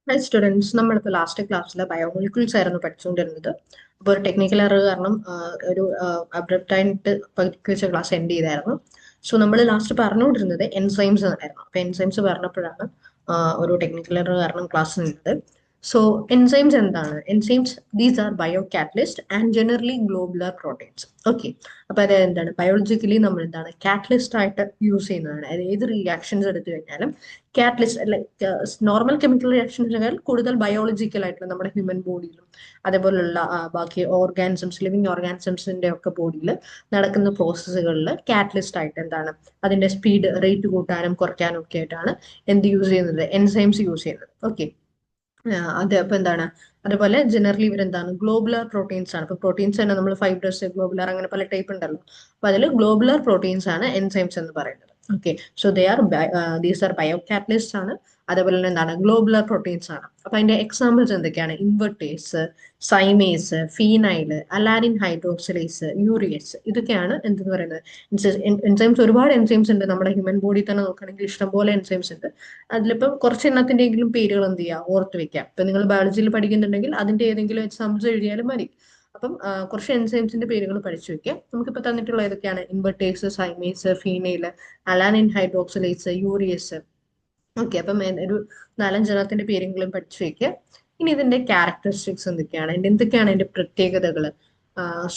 Hi students, നമ്മളിപ്പോൾ last ക്ലാസ്സിൽ biomolecules ആയിരുന്നു പഠിച്ചുകൊണ്ടിരുന്നത്. അപ്പോൾ ഒരു ടെക്നിക്കൽ എറർ കാരണം ഒരു അബ്രപ്റ്റ് ആയിട്ട് പകുതിക്ക് വെച്ച ക്ലാസ് എൻഡ് ചെയ്തായിരുന്നു. സോ നമ്മൾ ലാസ്റ്റ് പറഞ്ഞുകൊണ്ടിരുന്നത് എൻസൈംസ് എന്നായിരുന്നു. അപ്പോൾ എൻസൈംസ് പറഞ്ഞപ്പോഴാണ് ഒരു ടെക്നിക്കൽ എറർ കാരണം ക്ലാസ് നിന്നത്. സോ എൻസൈംസ് എന്താണ്? Enzymes these are bio catalyst and generally globular proteins. Okay, അപ്പോൾ അത് എന്താണ്? ബയോളജിക്കലി നമ്മൾ എന്താണ് കാറ്റലിസ്റ്റ് ആയിട്ട് യൂസ് ചെയ്യുന്നതാണ്. അതായത് ഏത് റിയാക്ഷൻസ് എടുത്തു കഴിഞ്ഞാലും കാറ്റലിസ്റ്റ് ലൈക്ക് നോർമൽ കെമിക്കൽ റിയാക്ഷൻസിനേക്കാൾ കൂടുതൽ ബയോളജിക്കൽ ആയിട്ടുള്ള നമ്മുടെ ഹ്യൂമൻ ബോഡിയിലും അതേപോലുള്ള ബാക്കി ഓർഗാനിസംസ്, ലിവിങ് ഓർഗാനിസംസിന്റെ ഒക്കെ ബോഡിയിൽ നടക്കുന്ന പ്രോസസ്സുകളിൽ കാറ്റലിസ്റ്റ് ആയിട്ട് എന്താണ് അതിന്റെ സ്പീഡ് റേറ്റ് കൂട്ടാനും കുറയ്ക്കാനും ഒക്കെ ആയിട്ടാണ് എന്ത് യൂസ് ചെയ്യുന്നത്? എൻസൈംസ് യൂസ് ചെയ്യുന്നത്. ഓക്കെ, അത് അപ്പൊ എന്താണ്? അതുപോലെ ജനറലി ഇവരെന്താണ് ഗ്ലോബുലർ പ്രോട്ടീൻസ് ആണ്. ഇപ്പൊ പ്രോട്ടീൻസ് തന്നെ നമ്മൾ ഫൈബ്രസ്, ഗ്ലോബുലർ അങ്ങനെ പല ടൈപ്പ് ഉണ്ടല്ലോ. അപ്പൊ അതിൽ ഗ്ലോബുലർ പ്രോട്ടീൻസ് ആണ് എൻസൈംസ് എന്ന് പറയുന്നത്. Okay, so these are bio catalyst ആണ്. അതേപോലെ തന്നെ എന്താണ് ഗ്ലോബുലർ പ്രോട്ടീൻസ് ആണ്. അപ്പൊ അതിന്റെ എക്സാമ്പിൾസ് എന്തൊക്കെയാണ്? Invertase, zymase, phenyl, alanine hydroxylase, urease, ഇതൊക്കെയാണ് എന്തെന്ന് പറയുന്നത് എൻസൈംസ്. ഒരുപാട് എൻസൈംസ് ഉണ്ട് നമ്മുടെ ഹ്യൂമൻ ബോഡി തന്നെ നോക്കുകയാണെങ്കിൽ ഇഷ്ടംപോലെ എൻസൈംസ് ഉണ്ട്. അതിലിപ്പം കുറച്ച് എണ്ണത്തിന്റെയെങ്കിലും പേരുകൾ എന്ത് ചെയ്യുക, ഓർത്ത് വെക്കാം. ഇപ്പൊ നിങ്ങൾ ബയോളജിയിൽ പഠിക്കുന്നുണ്ടെങ്കിൽ അതിന്റെ ഏതെങ്കിലും എക്സാമ്പിൾസ് എഴുതിയാലും മതി. അപ്പം കുറച്ച് എൻസൈംസിന്റെ പേരുകൾ പഠിച്ചു വെക്കാം. നമുക്കിപ്പോൾ തന്നിട്ടുള്ള ഏതൊക്കെയാണ്? Invertase, zymase, phenyl, alanine hydroxylase, urease. Okay, അപ്പം ഒരു നാലഞ്ചെണ്ണത്തിന്റെ പേരെങ്കിലും പഠിച്ചു വെക്കുക. ഇനി ഇതിന്റെ ക്യാരക്ടറിസ്റ്റിക്സ് എന്തൊക്കെയാണ്, എന്തൊക്കെയാണ് ഇതിന്റെ പ്രത്യേകതകൾ?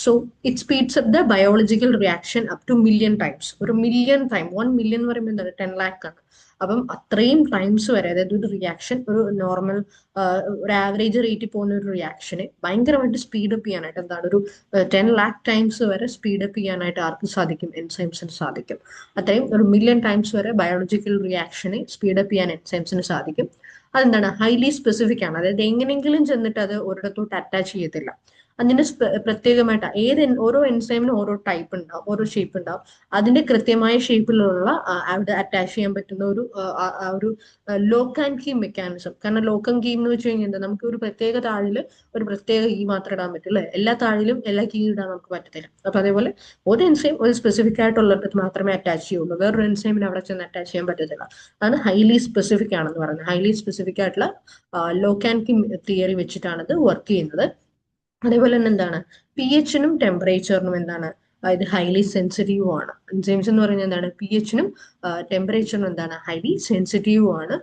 So it speeds up the biological reaction up to million times. ഒരു മില്യൺ ടൈം, 1 മില്യൺ എന്ന് പറയുമ്പോൾ എന്താണ്? 10 lakh ആണ്. അപ്പം അത്രയും ടൈംസ് വരെ, അതായത് ഒരു റിയാക്ഷൻ, ഒരു നോർമൽ ഒരു ആവറേജ് റേറ്റിൽ പോകുന്ന ഒരു റിയാക്ഷനെ ഭയങ്കരമായിട്ട് സ്പീഡ് അപ്പ് ചെയ്യാനായിട്ട് എന്താണ് ഒരു 10 lakh ടൈംസ് വരെ സ്പീഡ് അപ്പ് ചെയ്യാനായിട്ട് ആർക്ക് സാധിക്കും? എൻസൈംസിന് സാധിക്കും. അത്രയും ഒരു മില്യൺ ടൈംസ് വരെ ബയോളജിക്കൽ റിയാക്ഷനെ സ്പീഡ് അപ്പ് ചെയ്യാൻ എൻസൈംസിന് സാധിക്കും. അതെന്താണ്? ഹൈലി സ്പെസിഫിക് ആണ്. അതായത് എങ്ങനെയെങ്കിലും ചെന്നിട്ട് അത് ഒരിടത്തോട്ട് അറ്റാച്ച് ചെയ്യത്തില്ല. അതിന് പ്രത്യേകമായിട്ട് ഓരോ എൻസൈമിനും ഓരോ ടൈപ്പ് ഉണ്ടാവും, ഓരോ ഷേപ്പ് ഉണ്ടാവും. അതിന്റെ കൃത്യമായ ഷേപ്പിലുള്ള അവിടെ അറ്റാച്ച് ചെയ്യാൻ പറ്റുന്ന ഒരു ലോക്ക് ആൻഡ് കീ മെക്കാനിസം. കാരണം ലോക്ക് ആൻഡ് കീ എന്ന് വെച്ച് കഴിഞ്ഞാൽ നമുക്ക് ഒരു പ്രത്യേക താഴില് ഒരു പ്രത്യേക കീ മാത്രം ഇടാൻ പറ്റും അല്ലെ? എല്ലാ താഴിലും എല്ലാ കീ ഇടാൻ നമുക്ക് പറ്റത്തില്ല. അപ്പൊ അതേപോലെ ഒരു എൻസൈം ഒരു സ്പെസിഫിക് ആയിട്ടുള്ളിടത്ത് മാത്രമേ അറ്റാച്ച് ചെയ്യുള്ളൂ. വേറൊരു എൻസൈമിന് അവിടെ ചെന്ന് അറ്റാച്ച് ചെയ്യാൻ പറ്റത്തില്ല. അതാണ് ഹൈലി സ്പെസിഫിക് ആണെന്ന് പറയുന്നത്. ഹൈലി സ്പെസിഫിക് ആയിട്ടുള്ള ലോക്ക് ആൻഡ് കീ തിയറി വെച്ചിട്ടാണ് ഇത് വർക്ക് ചെയ്യുന്നത്. അതേപോലെ തന്നെ എന്താണ്? പി എച്ചിനും ടെമ്പറേച്ചറിനും എന്താണ്? ഇത് ഹൈലി സെൻസിറ്റീവ് ആണ്. എൻസൈംസ് എന്ന് പറയുന്നത് എന്താണ്? പി എച്ചിനും ടെമ്പറേച്ചറിനും എന്താണ്? ഹൈലി സെൻസിറ്റീവ് ആണ്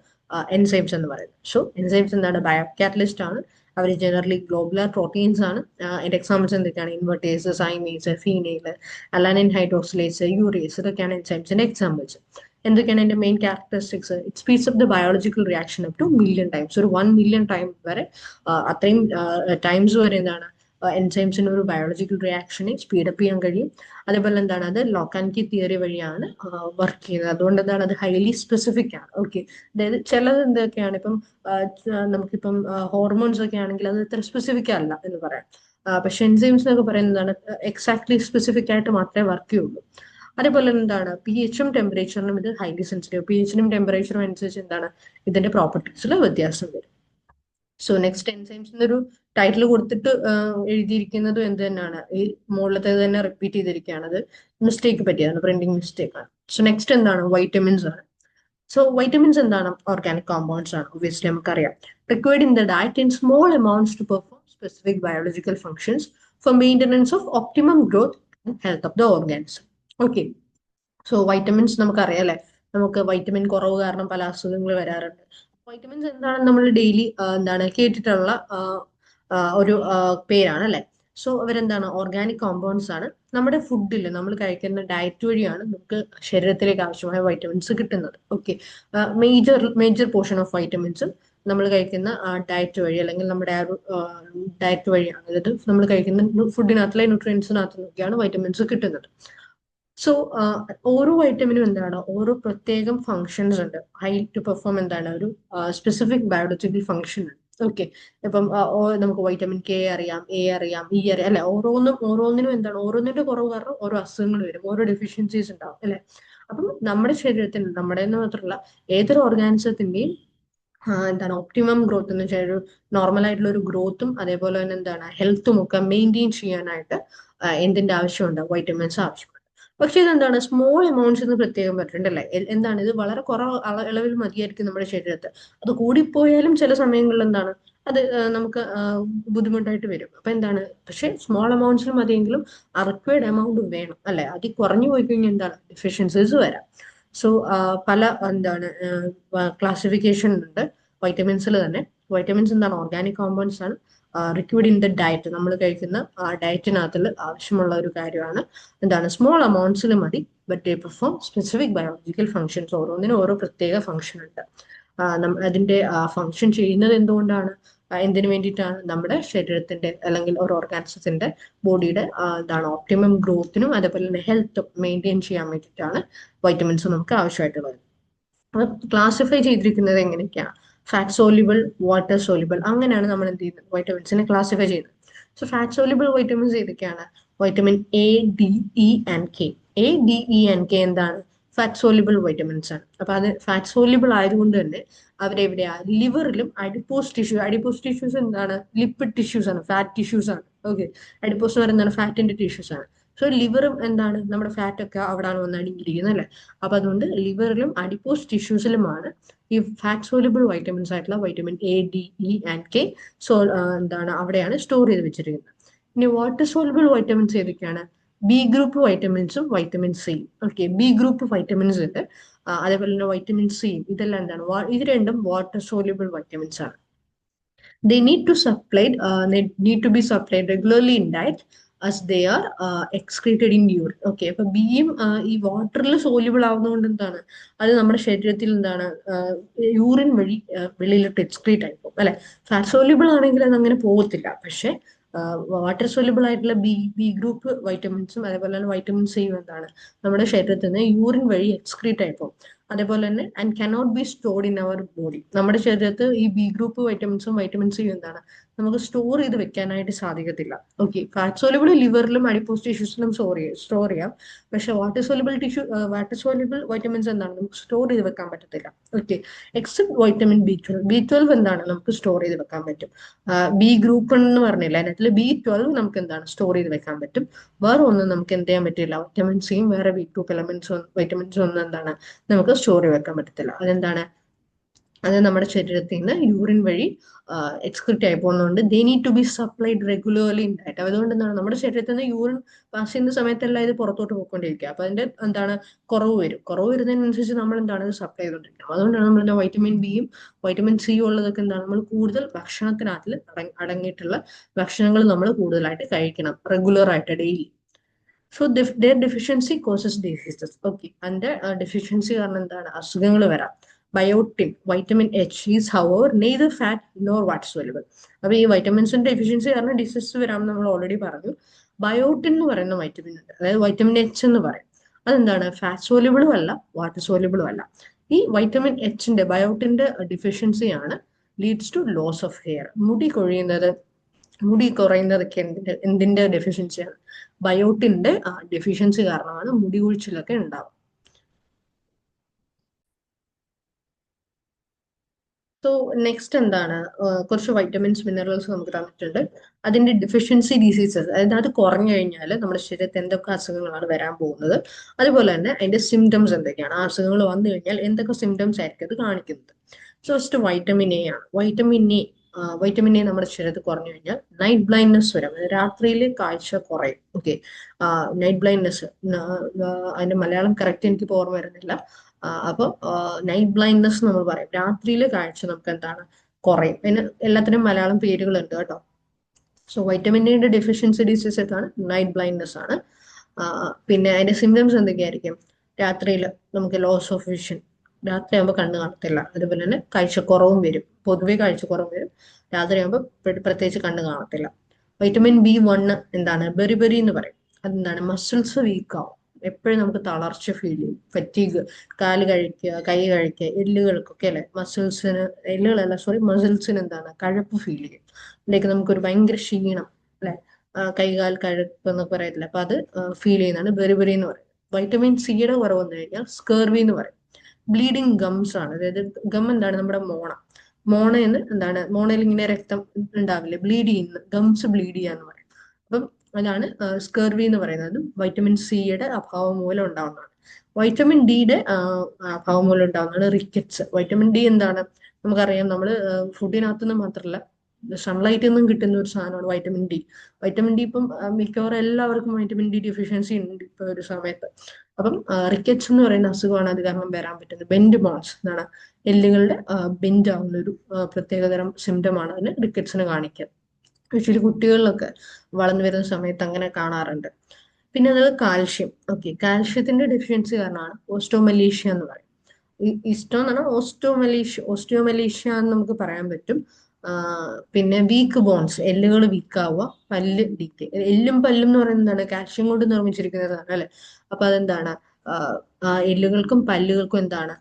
എൻസൈംസ് എന്ന് പറയുന്നത്. സോ എൻസൈംസ് എന്താണ്? ബയോ കാറ്റലിസ്റ്റ് ആണ്. അവർ ജനറലി ഗ്ലോബുലർ പ്രോട്ടീൻസ് ആണ്. അതിന്റെ എക്സാമ്പിൾസ് എന്തൊക്കെയാണ്? Invertase, zymase, phenyl, alanine hydroxylase, urease, ഇതൊക്കെയാണ് എൻസൈംസിന്റെ എക്സാമ്പിൾസ്. എന്തൊക്കെയാണ് അതിന്റെ main characteristics? It speeds up the biological reaction up to million times. ഒരു 1 മില്യൺ ടൈം വരെ, അത്രയും ടൈംസ് വരെ എന്താണ് എൻസൈംസിന് ഒരു ബയോളജിക്കൽ റിയാക്ഷനെ സ്പീഡപ്പ് ചെയ്യാൻ കഴിയും. അതേപോലെ എന്താണ്? അത് ലോക്ക് ആൻഡ് കീ തിയറി വഴിയാണ് വർക്ക് ചെയ്യുന്നത്. അതുകൊണ്ട് എന്താണ്? അത് ഹൈലി സ്പെസിഫിക് ആണ്. ഓക്കെ, അതായത് ചിലത് എന്തൊക്കെയാണ്? ഇപ്പം നമുക്കിപ്പം ഹോർമോൺസ് ഒക്കെ ആണെങ്കിൽ അത് ഇത്ര സ്പെസിഫിക് അല്ല എന്ന് പറയാം. പക്ഷെ എൻസൈംസ് എന്നൊക്കെ പറയുന്നതാണ് എക്സാക്ട്ലി സ്പെസിഫിക് ആയിട്ട് മാത്രമേ വർക്ക് ചെയ്യുള്ളൂ. അതേപോലെ എന്താണ്? പി എച്ചും ടെമ്പറേച്ചറിനും ഇത് ഹൈലി സെൻസിറ്റീവ്. പി എച്ചിനും ടെമ്പറേച്ചറും അനുസരിച്ച് എന്താണ് ഇതിന്റെ പ്രോപ്പർട്ടീസിൽ വ്യത്യാസം വരും. സോ നെക്സ്റ്റ് എൻസൈംസ് എന്നൊരു ടൈറ്റിൽ കൊടുത്തിട്ട് എഴുതിയിരിക്കുന്നതും എന്ത് തന്നെയാണ്? ഈ മുകളിലത്തെ തന്നെ റിപ്പീറ്റ് ചെയ്തിരിക്കുകയാണ്. അത് മിസ്റ്റേക്ക് പറ്റിയതാണ്, പ്രിന്റിംഗ് മിസ്റ്റേക്ക് ആണ്. സോ നെക്സ്റ്റ് എന്താണ്? വൈറ്റമിൻസ് ആണ്. സോ വൈറ്റമിൻസ് എന്താണ്? ഓർഗാനിക് കോമ്പൗണ്ട്സ് ആണ്. ഒബ്വിയസ്ലി നമുക്കറിയാം. Required in the diet in small amounts to perform specific biological functions for maintenance of optimum growth and health of the organism. Okay, so vitamins നമുക്കറിയാം അല്ലെ? നമുക്ക് vitamin കുറവ് കാരണം പല അസുഖങ്ങൾ വരാറുണ്ട്. വൈറ്റമിൻസ് എന്താണ്? നമ്മൾ ഡെയിലി എന്താണ് കേട്ടിട്ടുള്ള ഒരു പേരാണ് അല്ലെ? സോ അവരെന്താണ്? ഓർഗാനിക് കോമ്പൗണ്ട്സ് ആണ്. നമ്മുടെ ഫുഡിൽ നമ്മൾ കഴിക്കുന്ന ഡയറ്റ് വഴിയാണ് നമുക്ക് ശരീരത്തിലേക്ക് ആവശ്യമായ വൈറ്റമിൻസ് കിട്ടുന്നത്. Okay, major major portion of വൈറ്റമിൻസും നമ്മൾ കഴിക്കുന്ന ഡയറ്റ് വഴി, അല്ലെങ്കിൽ നമ്മുടെ ആ ഒരു ഡയറ്റ് വഴിയാണ്. അതായത് നമ്മൾ കഴിക്കുന്ന ഫുഡിനകത്തുള്ള ന്യൂട്രിയൻസിനകത്ത് നോക്കിയാണ് വൈറ്റമിൻസ് കിട്ടുന്നത്. സോ ഓരോ വൈറ്റമിനും എന്താണ്? ഓരോ പ്രത്യേകം ഫങ്ഷൻസ് ഉണ്ട്. ഹൈ ടു പെർഫോം എന്താണ്? ഒരു സ്പെസിഫിക് ബയോളജിക്കൽ ഫങ്ഷൻ ഉണ്ട്. ഓക്കെ, ഇപ്പം നമുക്ക് വൈറ്റമിൻ കെ അറിയാം, എ അറിയാം, ഇ അറിയാം അല്ലെ? ഓരോന്നിനും എന്താണ്? ഓരോന്നിന്റെ കുറവ് കാരണം ഓരോ അസുഖങ്ങൾ വരും, ഓരോ ഡെഫിഷ്യൻസീസ് ഉണ്ടാവും അല്ലെ? അപ്പം നമ്മുടെ ശരീരത്തിൽ, നമ്മുടെ എന്ന് മാത്രമല്ല ഏതൊരു ഓർഗാനിസത്തിന്റെയും എന്താണ് ഒപ്റ്റിമം ഗ്രോത്ത് എന്ന് വെച്ചാൽ ഒരു നോർമൽ ആയിട്ടുള്ള ഒരു ഗ്രോത്തും അതേപോലെ തന്നെ എന്താണ് ഹെൽത്തും ഒക്കെ മെയിൻറ്റെയിൻ ചെയ്യാനായിട്ട് എന്തിന്റെ ആവശ്യമുണ്ട്? വൈറ്റമിൻസ് ആവശ്യമുണ്ട്. പക്ഷെ ഇതെന്താണ് സ്മോൾ എമൗണ്ട്സ് എന്ന് പ്രത്യേകം പറഞ്ഞിട്ടുണ്ടല്ലേ. എന്താണ് ഇത് വളരെ കുറവ് അളവിൽ മതിയായിരിക്കും നമ്മുടെ ശരീരത്തിൽ. അത് കൂടിപ്പോയാലും ചില സമയങ്ങളിൽ എന്താണ് അത് നമുക്ക് ബുദ്ധിമുട്ടായിട്ട് വരും. അപ്പൊ എന്താണ്, പക്ഷെ സ്മോൾ എമൗണ്ട്സിൽ മതിയെങ്കിലും റിക്വയർഡ് എമൗണ്ട് വേണം അല്ലെ. അത് കുറഞ്ഞു പോയി കഴിഞ്ഞാൽ എന്താണ് ഡെഫിഷ്യൻസീസ് വരാം. സോ പല എന്താണ് ക്ലാസിഫിക്കേഷൻ ഉണ്ട് വൈറ്റമിൻസിൽ തന്നെ. വൈറ്റമിൻസ് എന്താണ് ഓർഗാനിക് കോമ്പൗണ്ട്സ് ആണ്, റിക്വയർഡ് ഇൻ ദ ഡയറ്റ്, നമ്മൾ കഴിക്കുന്ന ഡയറ്റിനകത്തിൽ ആവശ്യമുള്ള ഒരു കാര്യമാണ്. എന്താണ് സ്മോൾ എമൗണ്ട്സിൽ മതി, but they perform specific biological functions. ഓരോന്നിനും ഓരോ പ്രത്യേക ഫംഗ്ഷൻ ഉണ്ട്. അതിന്റെ ഫംഗ്ഷൻ ചെയ്യുന്നത് എന്തുകൊണ്ടാണ്, എന്തിനു വേണ്ടിയിട്ടാണ്, നമ്മുടെ ശരീരത്തിന്റെ അല്ലെങ്കിൽ ഒരു ഓർഗാനിസത്തിന്റെ ബോഡിയുടെ എന്താണ് ഓപ്റ്റിമം ഗ്രോത്തിനും അതേപോലെ തന്നെ ഹെൽത്ത് മെയിൻറ്റെയിൻ ചെയ്യാൻ വേണ്ടിയിട്ടാണ് വൈറ്റമിൻസ് നമുക്ക് ആവശ്യമായിട്ടുള്ളത്. അത് ക്ലാസിഫൈ ചെയ്തിരിക്കുന്നത് എങ്ങനെയൊക്കെയാണ്, ഫാറ്റ് സോല്യൂബിൾ, വാട്ടർ സോല്യൂബിൾ, അങ്ങനെയാണ് നമ്മൾ എന്ത് ചെയ്യുന്നത് വൈറ്റമിൻസിനെ ക്ലാസിഫൈ ചെയ്യുന്നത്. സോ ഫാറ്റ് സോല്യൂബിൾ വൈറ്റമിൻസ് ഏതൊക്കെയാണ്, vitamin A, D, E and K. A, D, E and K എന്താണ് ഫാറ്റ് സോല്യൂബിൾ വൈറ്റമിൻസ് ആണ്. അപ്പൊ അത് ഫാറ്റ് സോല്യൂബിൾ ആയതുകൊണ്ട് തന്നെ അവരെവിടെയാ ലിവറിലും അഡിപ്പോസ് ടിഷ്യൂസ് എന്താണ് ലിപ്പിഡ് ടിഷ്യൂസ് ആണ്, ഫാറ്റ് ടിഷ്യൂസ് ആണ്. ഓക്കെ, അഡിപ്പോസ് എന്ന് പറയുന്നത് ഫാറ്റിന്റെ ടിഷ്യൂസ് ആണ്. സോ ലിവറും എന്താണ് നമ്മുടെ ഫാറ്റ് ഒക്കെ അവിടെയാണ് വന്ന് അടങ്ങിയിരിക്കുന്നത് അല്ലെ. അപ്പൊ അതുകൊണ്ട് ലിവറിലും അഡിപ്പോസ് ടിഷ്യൂസിലുമാണ് ഈ ഫാറ്റ് സോല്യൂബിൾ വൈറ്റമിൻസ് ആയിട്ടുള്ള vitamin A, D, E and K എന്താണ് അവിടെയാണ് സ്റ്റോർ ചെയ്ത് വെച്ചിരിക്കുന്നത്. ഇനി വാട്ടർ സോല്യൂബിൾ വൈറ്റമിൻസ് ഏതൊക്കെയാണ്, ബി ഗ്രൂപ്പ് വൈറ്റമിൻസും വൈറ്റമിൻ സിയും. ഓക്കെ, ബി ഗ്രൂപ്പ് വൈറ്റമിൻസ് ഉണ്ട്, അതേപോലെ തന്നെ വൈറ്റമിൻ സിയും. ഇതെല്ലാം എന്താണ് ഇത് രണ്ടും വാട്ടർ സോല്യൂബിൾ വൈറ്റമിൻസ് ആണ്. They need to supplied they need to be supplied regularly in diet as they are excreted in urine. Okay, അപ്പൊ ബിയും ഈ വാട്ടറിൽ സോല്യൂബിൾ ആവുന്നതുകൊണ്ട് എന്താണ് അത് നമ്മുടെ ശരീരത്തിൽ എന്താണ് യൂറിൻ വഴി വെളിയിലിട്ട് എക്സ്ക്രീറ്റ് ആയി പോകും അല്ലെ. ഫാറ്റ് സോല്യൂബിൾ ആണെങ്കിൽ അത് അങ്ങനെ പോകത്തില്ല. പക്ഷെ വാട്ടർ സോല്യൂബിൾ ആയിട്ടുള്ള ബി ഗ്രൂപ്പ് വൈറ്റമിൻസും അതേപോലെ തന്നെ വൈറ്റമിൻ സിയും എന്താണ് നമ്മുടെ ശരീരത്തിൽ നിന്ന് യൂറിൻ വഴി എക്സ്ക്രീറ്റ് ആയി പോകും. അതേപോലെ തന്നെ and cannot be stored in our body. നമ്മുടെ ശരീരത്ത് ഈ ബി ഗ്രൂപ്പ് വൈറ്റമിൻസും വൈറ്റമിൻ സിയും എന്താണ് നമുക്ക് സ്റ്റോർ ചെയ്ത് വെക്കാനായിട്ട് സാധിക്കത്തില്ല. ഓക്കെ, ഫാറ്റ് സോല്യൂബിൾ ലിവറിലും അഡിപ്പോസ് ടിഷ്യൂസിലും സ്റ്റോർ ചെയ്യാം. പക്ഷെ വാട്ടർ സോല്യൂബിൾ വൈറ്റമിൻസ് എന്താണ് നമുക്ക് സ്റ്റോർ ചെയ്ത് വെക്കാൻ പറ്റത്തില്ല. Okay, except vitamin B twelve എന്താണ് നമുക്ക് സ്റ്റോർ ചെയ്ത് വെക്കാൻ പറ്റും. ബി ഗ്രൂപ്പ് എന്ന് പറഞ്ഞില്ല, അതിനകത്ത് ബി 12 നമുക്ക് എന്താണ് സ്റ്റോർ ചെയ്ത് വെക്കാൻ പറ്റും. വേറെ ഒന്നും നമുക്ക് എന്ത് ചെയ്യാൻ പറ്റില്ല, വൈറ്റമിൻ സിയും വേറെ ബി ഗ്രൂപ്പ് വൈറ്റമിൻസും ഒന്നും എന്താണ് നമുക്ക് സ്റ്റോർ ചെയ്ത് വെക്കാൻ പറ്റത്തില്ല. അതെന്താണ് അത് നമ്മുടെ ശരീരത്തിൽ നിന്ന് യൂറിൻ വഴി എക്സ്ക്രീറ്റ് ആയി പോകുന്നതുകൊണ്ട് they need to be supplied regularly in diet. അതുകൊണ്ട് എന്താണ് നമ്മുടെ ശരീരത്തിൽ നിന്ന് യൂറിൻ പാസ് ചെയ്യുന്ന സമയത്തെല്ലാം ഇത് പുറത്തോട്ട് പോയിക്കൊണ്ടിരിക്കുക. അപ്പൊ അതിന്റെ എന്താണ് കുറവ് വരുന്നതിനനുസരിച്ച് നമ്മൾ എന്താണ് ഇത് സപ്ലൈ ചെയ്തുകൊണ്ടിരിക്കുന്നത്. അതുകൊണ്ടാണ് നമ്മൾ വൈറ്റമിൻ ബിയും വൈറ്റമിൻ സിയും ഉള്ളതൊക്കെ എന്താണ് നമ്മൾ കൂടുതൽ ഭക്ഷണത്തിനകത്തിൽ അടങ്ങിയിട്ടുള്ള ഭക്ഷണങ്ങൾ നമ്മൾ കൂടുതലായിട്ട് കഴിക്കണം റെഗുലർ ആയിട്ട് daily. So their deficiency causes diseases. Okay, അതിന്റെ ഡെഫിഷ്യൻസി കാരണം എന്താണ് അസുഖങ്ങൾ വരാം. Biotin, vitamin H is however neither fat nor water soluble. അപ്പൊ ഈ വൈറ്റമിൻസിന്റെ ഡെഫിഷ്യൻസി കാരണം ഡിസീസ് വരാം നമ്മൾ ഓൾറെഡി പറഞ്ഞു. ബയോട്ടിൻ എന്ന് പറയുന്ന വൈറ്റമിൻ ഉണ്ട്, അതായത് വൈറ്റമിൻ എച്ച് എന്ന് പറയും. അതെന്താണ് ഫാറ്റ് സോല്യൂബിളും അല്ല വാട്ടർ സോല്യൂബിളും അല്ല. ഈ വൈറ്റമിൻ എച്ചിന്റെ ബയോട്ടിന്റെ ഡെഫിഷ്യൻസി ആണ് leads to loss of hair. മുടി കുറയുന്നതൊക്കെ എന്തിന്റെ ഡെഫിഷ്യൻസിയാണ്, ബയോട്ടിന്റെ ഡെഫിഷ്യൻസി കാരണമാണ് മുടി കൊഴിച്ചിലൊക്കെ ഉണ്ടാവും. സോ നെക്സ്റ്റ് എന്താണ് കുറച്ച് വൈറ്റമിൻസ് മിനറൽസ് നമുക്ക് തന്നിട്ടുണ്ട്. അതിന്റെ ഡെഫിഷ്യൻസി ഡിസീസസ്, അതായത് അത് കുറഞ്ഞു കഴിഞ്ഞാൽ നമ്മുടെ ശരീരത്തിൽ എന്തൊക്കെ അസുഖങ്ങളാണ് വരാൻ പോകുന്നത്, അതുപോലെ തന്നെ അതിന്റെ സിംറ്റംസ് എന്തൊക്കെയാണ്, ആ അസുഖങ്ങൾ വന്നു കഴിഞ്ഞാൽ എന്തൊക്കെ സിംറ്റംസ് ആയിരിക്കും അത് കാണിക്കുന്നത്. സോ ഫസ്റ്റ് വൈറ്റമിൻ എ ആണ്. വൈറ്റമിൻ എ നമ്മുടെ ശരീരത്തിൽ കുറഞ്ഞു കഴിഞ്ഞാൽ നൈറ്റ് ബ്ലൈൻഡ്നെസ് വരാം, രാത്രിയിൽ കാഴ്ച കുറയും. ഓക്കെ, നൈറ്റ് ബ്ലൈൻഡ്നെസ് അതിന്റെ മലയാളം കറക്റ്റ് എനിക്ക് ഓർമ്മ വരുന്നില്ല. അപ്പൊ നൈറ്റ് ബ്ലൈൻഡ്നെസ് നമ്മൾ പറയും, രാത്രിയിലെ കാഴ്ച നമുക്ക് എന്താണ് കുറയും. അതിന് എല്ലാത്തിനും മലയാളം പേരുകളുണ്ട് കേട്ടോ. സോ വൈറ്റമിൻ എയുടെ ഡെഫിഷ്യൻസി ഡിസീസ് ആണ് നൈറ്റ് ബ്ലൈൻഡ്നെസ് ആണ്. പിന്നെ അതിന്റെ സിംറ്റംസ് എന്തൊക്കെയായിരിക്കും, രാത്രിയിൽ നമുക്ക് ലോസ് ഓഫ് വിഷൻ, രാത്രിയാകുമ്പോൾ കണ്ണ് കാണത്തില്ല. അതുപോലെ തന്നെ കാഴ്ചക്കുറവും വരും, പൊതുവെ കാഴ്ചക്കുറവും വരും. രാത്രിയാകുമ്പോൾ പ്രത്യേകിച്ച് കണ്ണ് കാണത്തില്ല. വൈറ്റമിൻ ബി 1 എന്താണ് ബെറി എന്ന് പറയും. അതെന്താണ് മസിൽസ് വീക്ക് ആവും, എപ്പോഴും നമുക്ക് തളർച്ച ഫീൽ ചെയ്യും, ഫറ്റീഗ്, കാല് കഴിക്കുക, കൈ കഴിക്കുക, എല്ലുകൾക്കൊക്കെ അല്ലെ മസിൽസിന്, എല്ലുകളല്ല സോറി മസിൽസിന് എന്താണ് കഴപ്പ് ഫീൽ ചെയ്യും. ലൈക്ക് നമുക്കൊരു ഭയങ്കര ക്ഷീണം അല്ലെ, കൈകാൽ കഴപ്പ് എന്നൊക്കെ പറയത്തില്ല. അപ്പൊ അത് ഫീൽ ചെയ്യുന്നതാണ് ബെറി എന്ന് പറയും. വൈറ്റമിൻ സിയുടെ കുറവ് വന്നു കഴിഞ്ഞാൽ സ്കർവി എന്ന് പറയും. ബ്ലീഡിങ് ഗംസ് ആണ്, അതായത് ഗം എന്താണ് നമ്മുടെ മോണയിൽ ഇങ്ങനെ രക്തം ഉണ്ടാവില്ലേ, ബ്ലീഡ് ചെയ്യുന്ന ഗംസ് ബ്ലീഡ് ചെയ്യാന്ന് പറയും. അപ്പം അതാണ് സ്കർവി എന്ന് പറയുന്നത്. വൈറ്റമിൻ സിയുടെ അഭാവം മൂലം ഉണ്ടാവുന്നതാണ്. വൈറ്റമിൻ ഡിയുടെ അഭാവം മൂലം ഉണ്ടാവുന്നതാണ് റിക്കറ്റ്സ്. വൈറ്റമിൻ ഡി എന്താണ് നമുക്കറിയാം, നമ്മൾ ഫുഡിനകത്തുനിന്ന് മാത്രമല്ല സൺലൈറ്റിൽ നിന്നും കിട്ടുന്ന ഒരു സാധനമാണ് വൈറ്റമിൻ ഡി. വൈറ്റമിൻ ഡി ഇപ്പം മിക്കവാറും എല്ലാവർക്കും വൈറ്റമിൻ ഡി ഡെഫിഷ്യൻസി ഉണ്ട് ഇപ്പൊ ഒരു സമയത്ത്. അപ്പം റിക്കറ്റ്സ് എന്ന് പറയുന്ന അസുഖമാണ് അത് കാരണം വരാൻ പറ്റുന്നത്. ബെൻഡ് ബോൺസ് എന്നാണ്, എല്ലുകളുടെ ബെൻഡ് ആവുന്ന ഒരു പ്രത്യേകതരം സിംറ്റമാണ് അതിന് റിക്കറ്റ്സിന് കാണിക്കുക. ആക്ച്വലി കുട്ടികളിലൊക്കെ വളർന്നു വരുന്ന സമയത്ത് അങ്ങനെ കാണാറുണ്ട്. പിന്നെ അത് കാൽഷ്യം. ഓക്കെ, കാൽഷ്യത്തിന്റെ ഡെഫിഷ്യൻസി കാരണമാണ് ഓസ്റ്റോമലീഷ്യ എന്ന് പറയും. ഇഷ്ടം എന്ന് പറഞ്ഞാൽ ഓസ്റ്റിയോമലീഷ്യ എന്ന് നമുക്ക് പറയാൻ പറ്റും. പിന്നെ വീക്ക് ബോൺസ്, എല്ലുകൾ വീക്ക് ആവുക, പല്ല് ഡീക്കെ. എല്ലും പല്ലും എന്ന് പറയുന്നത് എന്താണ്, കാൽഷ്യം കൊണ്ട് നിർമ്മിച്ചിരിക്കുന്നതാണ് അല്ലെ. അപ്പൊ അതെന്താണ്, എല്ലുകൾക്കും പല്ലുകൾക്കും എന്താണ്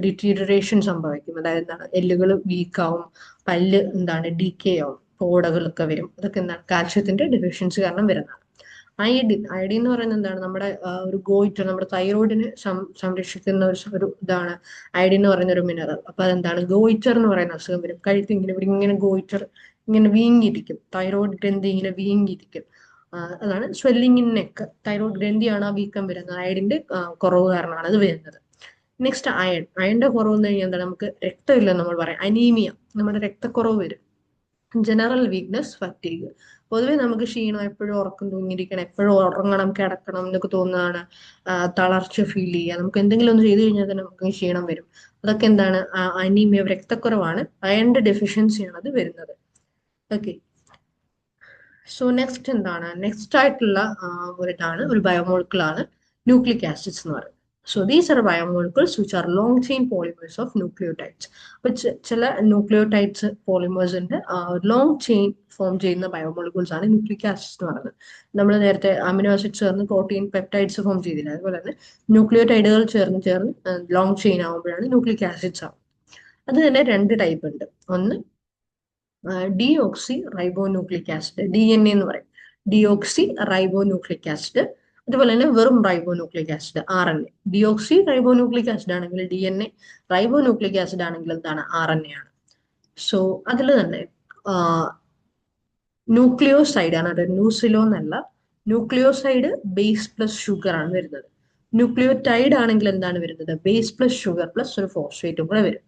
ഡിറ്റീരിയറേഷൻ സംഭവിക്കും. അതായത് എന്താണ്, എല്ലുകൾ വീക്ക് ആവും, പല്ല് എന്താണ് ഡീക്കെ ആവും, പോടകളൊക്കെ വരും. അതൊക്കെ എന്താണ് കാൽഷ്യത്തിന്റെ ഡെഫിഷ്യൻസി കാരണം വരുന്നതാണ്. അയഡിൻ എന്ന് പറയുന്നത് എന്താണ്, നമ്മുടെ ഒരു ഗോയിറ്റർ, നമ്മുടെ തൈറോയിഡിനെ സംരക്ഷിക്കുന്ന ഒരു ഇതാണ് അയഡിൻ എന്ന് പറയുന്ന ഒരു മിനറൽ. അപ്പൊ അതെന്താണ്, ഗോയിറ്റർ എന്ന് പറയുന്ന അസുഖം വരും. കഴുത്ത് ഇങ്ങനെ ഗോയിറ്റർ ഇങ്ങനെ വീങ്ങിയിരിക്കും, തൈറോയിഡ് ഗ്രന്ഥി ഇങ്ങനെ വീങ്ങിയിരിക്കും. അതാണ് സ്വെല്ലിംഗ് ഇൻ നെക്ക്. തൈറോയിഡ് ഗ്രന്ഥിയാണ് ആ വീക്കം വരുന്നത്, അയഡിന്റെ കുറവ് കാരണമാണ് അത് വരുന്നത്. നെക്സ്റ്റ് അയണിന്റെ കുറവ് എന്ന് കഴിഞ്ഞാൽ എന്താണ്, നമുക്ക് രക്തമില്ലെന്ന് നമ്മൾ പറയാം, അനീമിയ, നമ്മുടെ രക്തക്കുറവ് വരും. ജനറൽ വീക്ക്നെസ്, ഫറ്റീഗ്, പൊതുവെ നമുക്ക് ക്ഷീണം, എപ്പോഴും ഉറക്കം തൂങ്ങിയിരിക്കണം, എപ്പോഴും ഉറങ്ങണം, കിടക്കണം എന്നൊക്കെ തോന്നുന്നതാണ്. തളർച്ച ഫീൽ ചെയ്യുക, നമുക്ക് എന്തെങ്കിലും ഒന്ന് ചെയ്തു കഴിഞ്ഞാൽ തന്നെ നമുക്ക് ക്ഷീണം വരും. അതൊക്കെ എന്താണ്, അനീമിയ, രക്തക്കുറവാണ്, അയണിന്റെ ഡെഫിഷ്യൻസിയാണ് അത് വരുന്നത്. ഓക്കെ, സോ നെക്സ്റ്റ് എന്താണ്, നെക്സ്റ്റ് ആയിട്ടുള്ള ഒരു ബയോമോളിക്യൂൾ ആണ് ന്യൂക്ലിക് ആസിഡ്സ് എന്ന് പറയുന്നത്. So these are biomolecules which are long chain polymers of nucleotides. Which ചില ന്യൂക്ലിയോടൈഡ്സ് പോളിമേഴ്സിന്റെ ലോങ് ചെയിൻ ഫോം ചെയ്യുന്ന ബയോമോളിക്യൂൾസ് ആണ് ന്യൂക്ലിക് ആസിഡ്സ് എന്ന് പറയുന്നത്. നമ്മൾ നേരത്തെ അമിനോ ആസിഡ്സ് ചേർന്ന് പ്രോട്ടീൻ പെപ്റ്റൈഡ്സ് ഫോം ചെയ്തില്ല, അതുപോലെ തന്നെ ന്യൂക്ലിയോടൈഡുകൾ ചേർന്ന് ലോങ് ചെയിൻ ആകുമ്പോഴാണ് ന്യൂക്ലിക് ആസിഡ്സ് ആവുന്നത്. അത് തന്നെ രണ്ട് ടൈപ്പ് ഉണ്ട്. ഒന്ന് ഡിയോക്സി റൈബോന്യൂക്ലിക് ആസിഡ്, DNA എന്ന് പറയും. ഡിയോക്സി റൈബോന്യൂക്ലിക് ആസിഡ്, അതുപോലെ തന്നെ വെറും ribonucleic acid, RNA. Deoxy ribonucleic acid ആണെങ്കിൽ DNA, റൈബോന്യൂക്ലിക് ആസിഡ് ആണെങ്കിൽ എന്താണ്, RNA ആണ്. സോ അതിൽ തന്നെ ന്യൂക്ലിയോസൈഡ് ആണ്, അത് ന്യൂസിലോ എന്നല്ല, ന്യൂക്ലിയോസൈഡ് ബേസ് പ്ലസ് ഷുഗർ ആണ് വരുന്നത്. ന്യൂക്ലിയോടൈഡ് ആണെങ്കിൽ എന്താണ് വരുന്നത്, ബേസ് പ്ലസ് ഷുഗർ പ്ലസ് ഒരു ഫോസ്ഫേറ്റും കൂടെ വരും.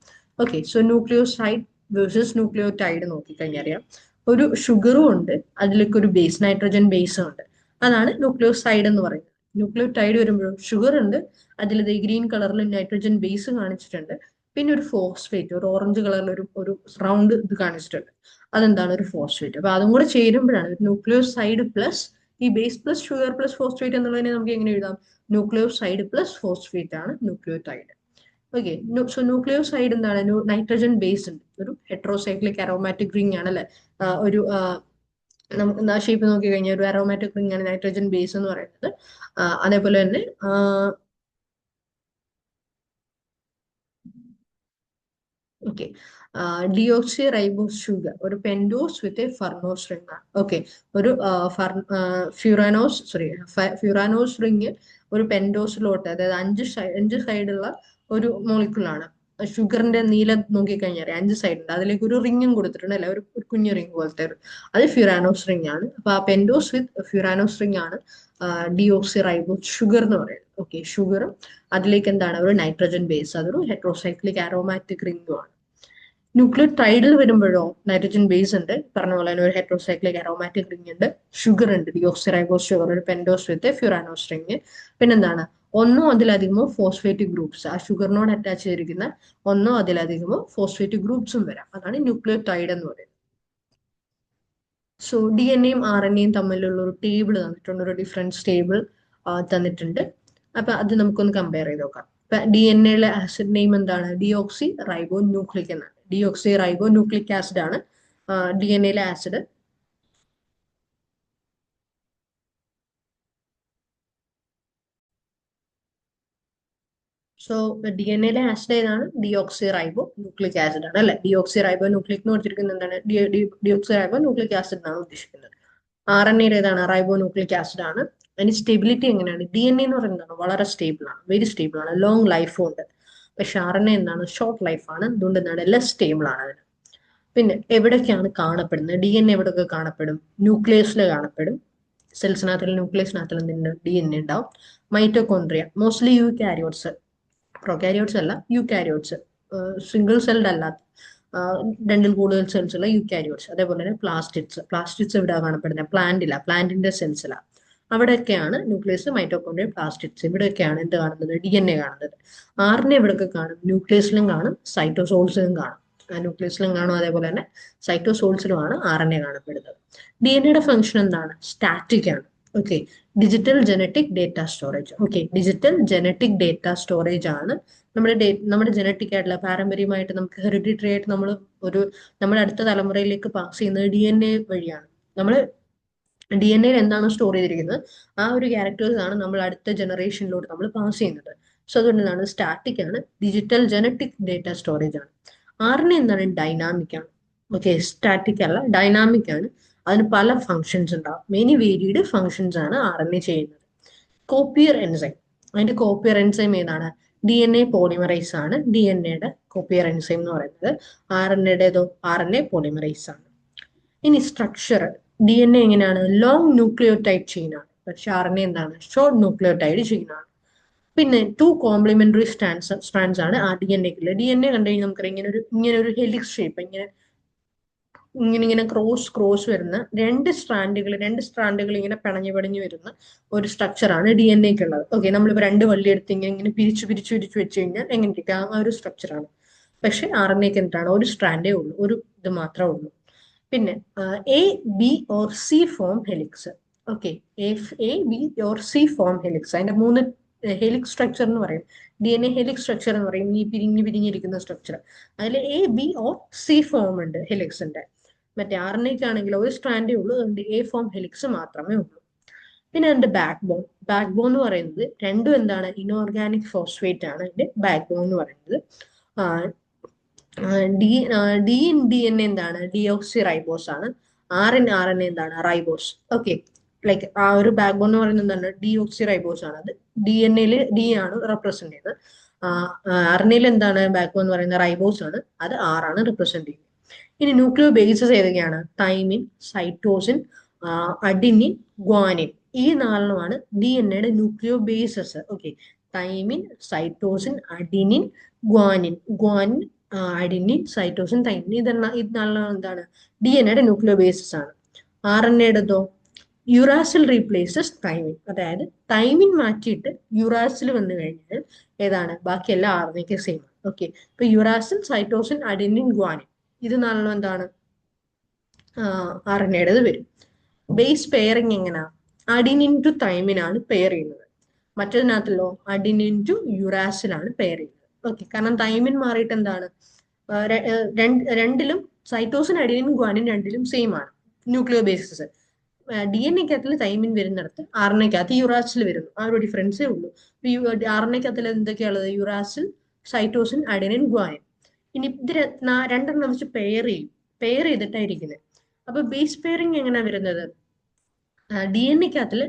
Okay, so nucleoside versus nucleotide നോക്കിക്കഴിഞ്ഞാൽ അറിയാം, ഒരു ഷുഗറും ഉണ്ട്, അതിലേക്ക് ഒരു ബേസ്, നൈട്രജൻ ബേസും ഉണ്ട്. അതാണ് ന്യൂക്ലിയോസൈഡ് എന്ന് പറയുന്നത്. ന്യൂക്ലിയോടൈഡ് വരുമ്പോഴും ഷുഗർ ഉണ്ട്, അതിൽ ഗ്രീൻ കളറിൽ നൈട്രജൻ ബേസ് കാണിച്ചിട്ടുണ്ട്, പിന്നെ ഒരു ഫോസ്ഫേറ്റ്, ഒരു ഓറഞ്ച് കളറിൽ ഒരു റൗണ്ട് ഇത് കാണിച്ചിട്ടുണ്ട്, അതെന്താണ്, ഒരു ഫോസ്ഫേറ്റ്. അപ്പൊ അതും കൂടെ ചേരുമ്പോഴാണ് ന്യൂക്ലിയോസൈഡ് പ്ലസ് ഈ base plus sugar plus phosphate എന്നുള്ളതിനെ നമുക്ക് എങ്ങനെ എഴുതാം, ന്യൂക്ലിയോസൈഡ് പ്ലസ് ഫോസ്ഫേറ്റ് ആണ് ന്യൂക്ലിയോടൈഡ്. ഓക്കെ, സോ ന്യൂക്ലിയോസൈഡ് എന്താണ്, നൈട്രജൻ ബേസ് ഉണ്ട്, ഒരു ഹെട്രോസൈക്ലിക് അരോമാറ്റിക് റിംഗ് ആണ് അല്ലെ. ഒരു നമുക്ക് ആ ഷേപ്പ് നോക്കി കഴിഞ്ഞാൽ ഒരു അരോമാറ്റിക് റിംഗ് ആണ് നൈട്രജൻ ബേസ് എന്ന് പറയുന്നത്. അതേപോലെ തന്നെ ഓക്കെ, ഡിയോക്സി റൈബോസ് ഷുഗർ ഒരു പെൻഡോസ് വിത്ത് എ ഫർണോസ് റിംഗ് ആണ്. ഓക്കെ, ഒരു ഫ്യൂറാനോസ് റിംഗ് ഒരു പെൻഡോസിലോട്ട്, അതായത് അഞ്ച് സൈഡുള്ള ഒരു മോളിക്യൂളാണ്. ഷുഗറിന്റെ നീല നോക്കിക്കഴിഞ്ഞാൽ 5 സൈഡ് ഉണ്ട്, അതിലേക്ക് ഒരു റിംഗും കൊടുത്തിട്ടുണ്ട് അല്ലെ, ഒരു കുഞ്ഞു റിംഗ് പോലത്തെ അത് ഫ്യൂറാനോസ് റിംഗ് ആണ്. അപ്പൊ ആ പെൻഡോസ് വിത്ത് ഫ്യൂറാനോസ് റിംഗ് ആണ് ഡിയോക്സി റൈബോസ് ഷുഗർ എന്ന് പറയുന്നത്. ഓക്കെ, ഷുഗറും അതിലേക്ക് എന്താണ് ഒരു നൈട്രജൻ ബേസ്, അതൊരു ഹെട്രോസൈക്ലിക് അരോമാറ്റിക് റിംഗും ആണ്. ന്യൂക്ലിയോടൈഡിൽ വരുമ്പോഴോ നൈട്രജൻ ബേസ് ഉണ്ട്, പറഞ്ഞ പോലെ തന്നെ ഒരു ഹെട്രോസൈക്ലിക് അരോമാറ്റിക് റിംഗ് ഉണ്ട്, ഷുഗർ ഉണ്ട്, ഡിയോക്സി റൈബോസ് ഷുഗർ, ഒരു പെൻഡോസ് വിത്ത് ഫ്യൂറാനോസ് റിംഗ്, പിന്നെന്താണ് ഒന്നോ അതിലധികമോ ഫോസ്ഫേറ്റിക് ഗ്രൂപ്പ്സ്, ആ ഷുഗറിനോട് അറ്റാച്ച് ചെയ്തിരിക്കുന്ന ഒന്നോ അതിലധികമോ ഫോസ്ഫേറ്റിക് ഗ്രൂപ്പ്സും വരാം. അതാണ് ന്യൂക്ലിയോടൈഡ് എന്ന് പറയുന്നത്. സോ DNA-യും RNA-യും തമ്മിലുള്ള ഒരു ടേബിൾ തന്നിട്ടുണ്ട്, ഒരു ഡിഫറൻസ് ടേബിൾ തന്നിട്ടുണ്ട്. അപ്പൊ അത് നമുക്കൊന്ന് കമ്പയർ ചെയ്ത് നോക്കാം. ഇപ്പൊ DNA-യിലെ ആസിഡ് നെയിം എന്താണ്, ഡിയോക്സി റൈബോ ന്യൂക്ലിക് എന്നാണ്. ഡിയോക്സി റൈബോ ന്യൂക്ലിക് ആസിഡ് ആണ് DNA-യിലെ ആസിഡ്. സോ DNA-യിലെ ആസിഡ് ഏതാണ്, ഡിയോക്സി റൈബോ ന്യൂക്ലിക് ആസിഡ് ആണ് അല്ലെ. ഡിയോക്സി റൈബോ ന്യൂക്ലിക് എന്ന് കൊടുത്തിരിക്കുന്നത് എന്താണ്, ഡിയോക്സി റൈബോ ന്യൂക്ലിക് ആസിഡ് എന്നാണ് ഉദ്ദേശിക്കുന്നത്. RNA ഏതാണ്, റൈബോ ന്യൂക്ലിക് ആസിഡ് ആണ്. അതിന് സ്റ്റെബിലിറ്റി എങ്ങനെയാണ്, DNA എന്ന് പറയുന്നത് വളരെ സ്റ്റേബിൾ ആണ്, വെരി സ്റ്റേബിൾ ആണ്, ലോങ് ലൈഫും ഉണ്ട്. പക്ഷെ RNA എന്താണ്, ഷോർട്ട് ലൈഫ് ആണ്, അതുകൊണ്ട് എന്താണ് ലെസ് സ്റ്റേബിൾ ആണ് അതിന്. പിന്നെ എവിടൊക്കെയാണ് കാണപ്പെടുന്നത്, ഡി എൻ എ എവിടെയൊക്കെ കാണപ്പെടും? ന്യൂക്ലിയസിൽ കാണപ്പെടും. സെൽസിനകത്തുള്ള ന്യൂക്ലിയസിനകത്തുള്ള ഡി എൻ എ ഉണ്ടാവും. മൈറ്റോകോൺട്രിയ മോസ്റ്റ്ലി യു കാരിയോട്സ്, പ്രൊകാരിയോട്സ് അല്ല, യു കാരിയോട്സ്, സിംഗിൾ സെൽഡ് അല്ലാത്ത രണ്ടിൽ കൂടുതൽ സെൽസ് ഉള്ള യു കാരിയോട്സ്. അതേപോലെ തന്നെ പ്ലാസ്റ്റിഡ്സ് ഇവിടെ കാണപ്പെടുന്നത് പ്ലാന്റിന്റെ സെൽസിലാണ്. അവിടെയൊക്കെയാണ് ന്യൂക്ലിയസ്, മൈറ്റോകോൺട്രിയ, പ്ലാസ്റ്റിഡ്സ്, ഇവിടെയൊക്കെയാണ് എന്ത് കാണുന്നത്? ഡി എൻ എ കാണുന്നത്. ആറിനെ എവിടെയൊക്കെ കാണും? ന്യൂക്ലിയസിലും കാണും, സൈറ്റോസോൾസിലും കാണും. ന്യൂക്ലിയസിലും കാണും, അതേപോലെ തന്നെ സൈറ്റോസോൾസിലുമാണ് ആർ എൻ എ കാണപ്പെടുന്നത്. ഡി എൻ എയുടെ ഫംഗ്ഷൻ എന്താണ്? സ്റ്റാറ്റിക് ആണ്. Okay, digital genetic data storage. Okay, digital genetic data storage ആണ് നമ്മുടെ ജനറ്റിക് ആയിട്ടുള്ള, പാരമ്പര്യമായിട്ട് നമുക്ക് ഹെറിഡിറ്ററി ആയിട്ട് നമ്മുടെ അടുത്ത തലമുറയിലേക്ക് പാസ് ചെയ്യുന്നത് ഡി എൻ എ വഴിയാണ്. നമ്മൾ ഡി എൻ എയിൽ എന്താണ് സ്റ്റോർ ചെയ്തിരിക്കുന്നത്, ആ ഒരു ക്യാരക്ടേഴ്സ് ആണ് നമ്മൾ അടുത്ത ജനറേഷനിലോട്ട് നമ്മൾ പാസ് ചെയ്യുന്നത്. സോ അതുകൊണ്ട് എന്താണ്? സ്റ്റാറ്റിക് ആണ്, ഡിജിറ്റൽ ജനറ്റിക് ഡേറ്റ സ്റ്റോറേജ് ആണ്. ആർ എൻ എ എന്താണ്? ഡൈനാമിക് ആണ്. ഓക്കെ, സ്റ്റാറ്റിക് അല്ല, ഡൈനാമിക് ആണ്. അതിന് പല ഫങ്ഷൻസ് ഉണ്ടാവും. മെനി വേരിയഡ് ഫങ്ഷൻസ് ആണ് ആർ എൻ എ ചെയ്യുന്നത്. കോപ്പിയർ എൻസൈം, അതിന്റെ കോപ്പിയർ എൻസൈം ഏതാണ്? ഡി എൻ എ പോളിമറൈസ് ആണ് ഡി എൻ എയുടെ കോപ്പിയർ എൻസൈം എന്ന് പറയുന്നത്. ആർ എൻ എയുടേതോ ആർ എൻ എ പോളിമറൈസ് ആണ്. ഇനി സ്ട്രക്ചർ, ഡി എൻ എ എങ്ങനെയാണ്? ലോങ് ന്യൂക്ലിയോടൈഡ് ചെയിൻ ആണ്. പക്ഷെ ആർ എൻ എ എന്താണ്? ഷോർട്ട് ന്യൂക്ലിയോടൈഡ് ചെയിൻ ആണ്. പിന്നെ 2 കോംപ്ലിമെന്ററി സ്ട്രാൻഡ്സ് ആണ് ആ ഡി എൻ എക്കുള്ളത്. ഡി എൻ എ കണ്ടു കഴിഞ്ഞാൽ നമുക്കറിയാം ഇങ്ങനെ ഒരു ഹെലിക്സ് ഷേപ്പ്, ഇങ്ങനെ ക്രോസ് വരുന്ന രണ്ട് സ്ട്രാൻഡുകൾ ഇങ്ങനെ പിണഞ്ഞു വരുന്ന ഒരു സ്ട്രക്ചറാണ് ഡി എൻ എക്കുള്ളത്. ഓക്കെ, നമ്മളിപ്പോൾ രണ്ട് വള്ളി എടുത്ത് ഇങ്ങനെ പിരിച്ചു വെച്ച് കഴിഞ്ഞാൽ എങ്ങനെ ഇരിക്കാം? ആ ഒരു സ്ട്രക്ചറാണ്. പക്ഷെ ആർ എൻ എക്ക് എന്താണ്? ഒരു സ്ട്രാൻഡേ ഉള്ളൂ, ഒരു ഇത് മാത്രമേ ഉള്ളൂ. പിന്നെ A, B or C form helix. Okay, A, B or C form helix, അതിന്റെ 3 ഹെലിക്സ് സ്ട്രക്ചർ എന്ന് പറയും. D N A helix structure എന്ന് പറയും, ഈ പിരിഞ്ഞിരിക്കുന്ന സ്ട്രക്ചർ. അതിൽ A, B or C form ഉണ്ട് ഹെലിക്സിന്റെ. മറ്റേ ആർ എൻ എക്ക് ആണെങ്കിൽ ഒരു സ്ട്രാൻഡേ ഉള്ളൂ, അതുകൊണ്ട് എ ഫോം ഹെലിക്സ് മാത്രമേ ഉള്ളൂ. പിന്നെ അതിന്റെ ബാക്ക് ബോൺ എന്ന് പറയുന്നത് രണ്ടും എന്താണ്? ഇനോർഗാനിക് ഫോസ്ഫേറ്റ് ആണ് അതിന്റെ ബാക്ക് ബോൺ എന്ന് പറയുന്നത്. ഡി എൻ എ എന്താണ്? ഡിയോക്സി റൈബോസ് ആണ്. ആർ എൻ എ എന്താണ്? റൈബോസ്. ഓക്കെ, ലൈക്ക് ആ ഒരു ബാക്ക് ബോൺ എന്ന് പറയുന്നത് എന്താണ്? ഡിയോക്സി റൈബോസ് ആണ്. അത് ഡി എൻ എയിൽ ഡി ആണ് റെപ്രസെന്റ് ചെയ്യുന്നത്. ആർ എൻ എയിൽ എന്താണ് ബാക്ക് ബോൺ എന്ന് പറയുന്നത്? റൈബോസ് ആണ്, അത് ആർ ആണ് റെപ്രസെന്റ് ചെയ്യുന്നത്. ഇനി ന്യൂക്ലിയോ ബേസസ് ഏതൊക്കെയാണ്? Thymine, cytosine, adenine, guanine. ഈ 4മാണ് ഡി എൻ എയുടെ nucleo bases. Okay, thymine, cytosine, adenine, guanine, adenine, cytosine, thymine. ഇത് 4 എന്താണ്? ഡി എൻ എയുടെ ന്യൂക്ലിയോ ബേസസ് ആണ്. ആർ എൻ എയുടേതോ യുറാസിൽ റീപ്ലേസസ് തൈമിൻ. അതായത് തൈമിൻ മാറ്റിയിട്ട് യുറാസിൽ വന്നു കഴിഞ്ഞാൽ ഏതാണ്? ബാക്കി എല്ലാ ആർ എൻ എക്ക് സെയിം ആണ്. ഓക്കെ, ഇപ്പൊ യുറാസിൽ, സൈറ്റോസിൻ, അഡിനിൻ, ഗ്വാനിൻ, ഇത് 4 എന്താണ്? ആർ എൻ എയുടേത് വരും. ബേസ് പെയറിങ് എങ്ങനെയാ? അഡിനിൻ ടു തൈമിൻ ആണ് പെയർ ചെയ്യുന്നത്. മറ്റതിനകത്തല്ലോ അഡിനിൻ ടു യുറാസിലാണ് പെയർ ചെയ്യുന്നത്. ഓക്കെ, കാരണം തൈമിൻ മാറിയിട്ട് എന്താണ്? രണ്ടിലും സൈറ്റോസിൻ, അഡിനിൻ, ഗ്വാനിൻ രണ്ടിലും സെയിം ആണ് ന്യൂക്ലിയോ ബേസിസ്. ഡി എൻ എക്കകത്തിൽ തൈമിൻ വരുന്നിടത്ത് ആർ എൻ എക്കകത്ത് യുറാസിൽ വരുന്നു. ആ ഒരു ഡിഫറൻസേ ഉള്ളൂ. ആർ എൻ എക്കകത്തിൽ എന്തൊക്കെയാണുള്ളത്? Uracil, cytosine, adenine, guanine. ഇനി ഇത് രണ്ടെണ്ണം വെച്ച് പെയർ ചെയ്തിട്ടായിരിക്കുന്നത്. അപ്പൊ ബേസ് പെയറിങ് എങ്ങനെയാ വരുന്നത്? ഡി എൻ എക്കകത്തിൽ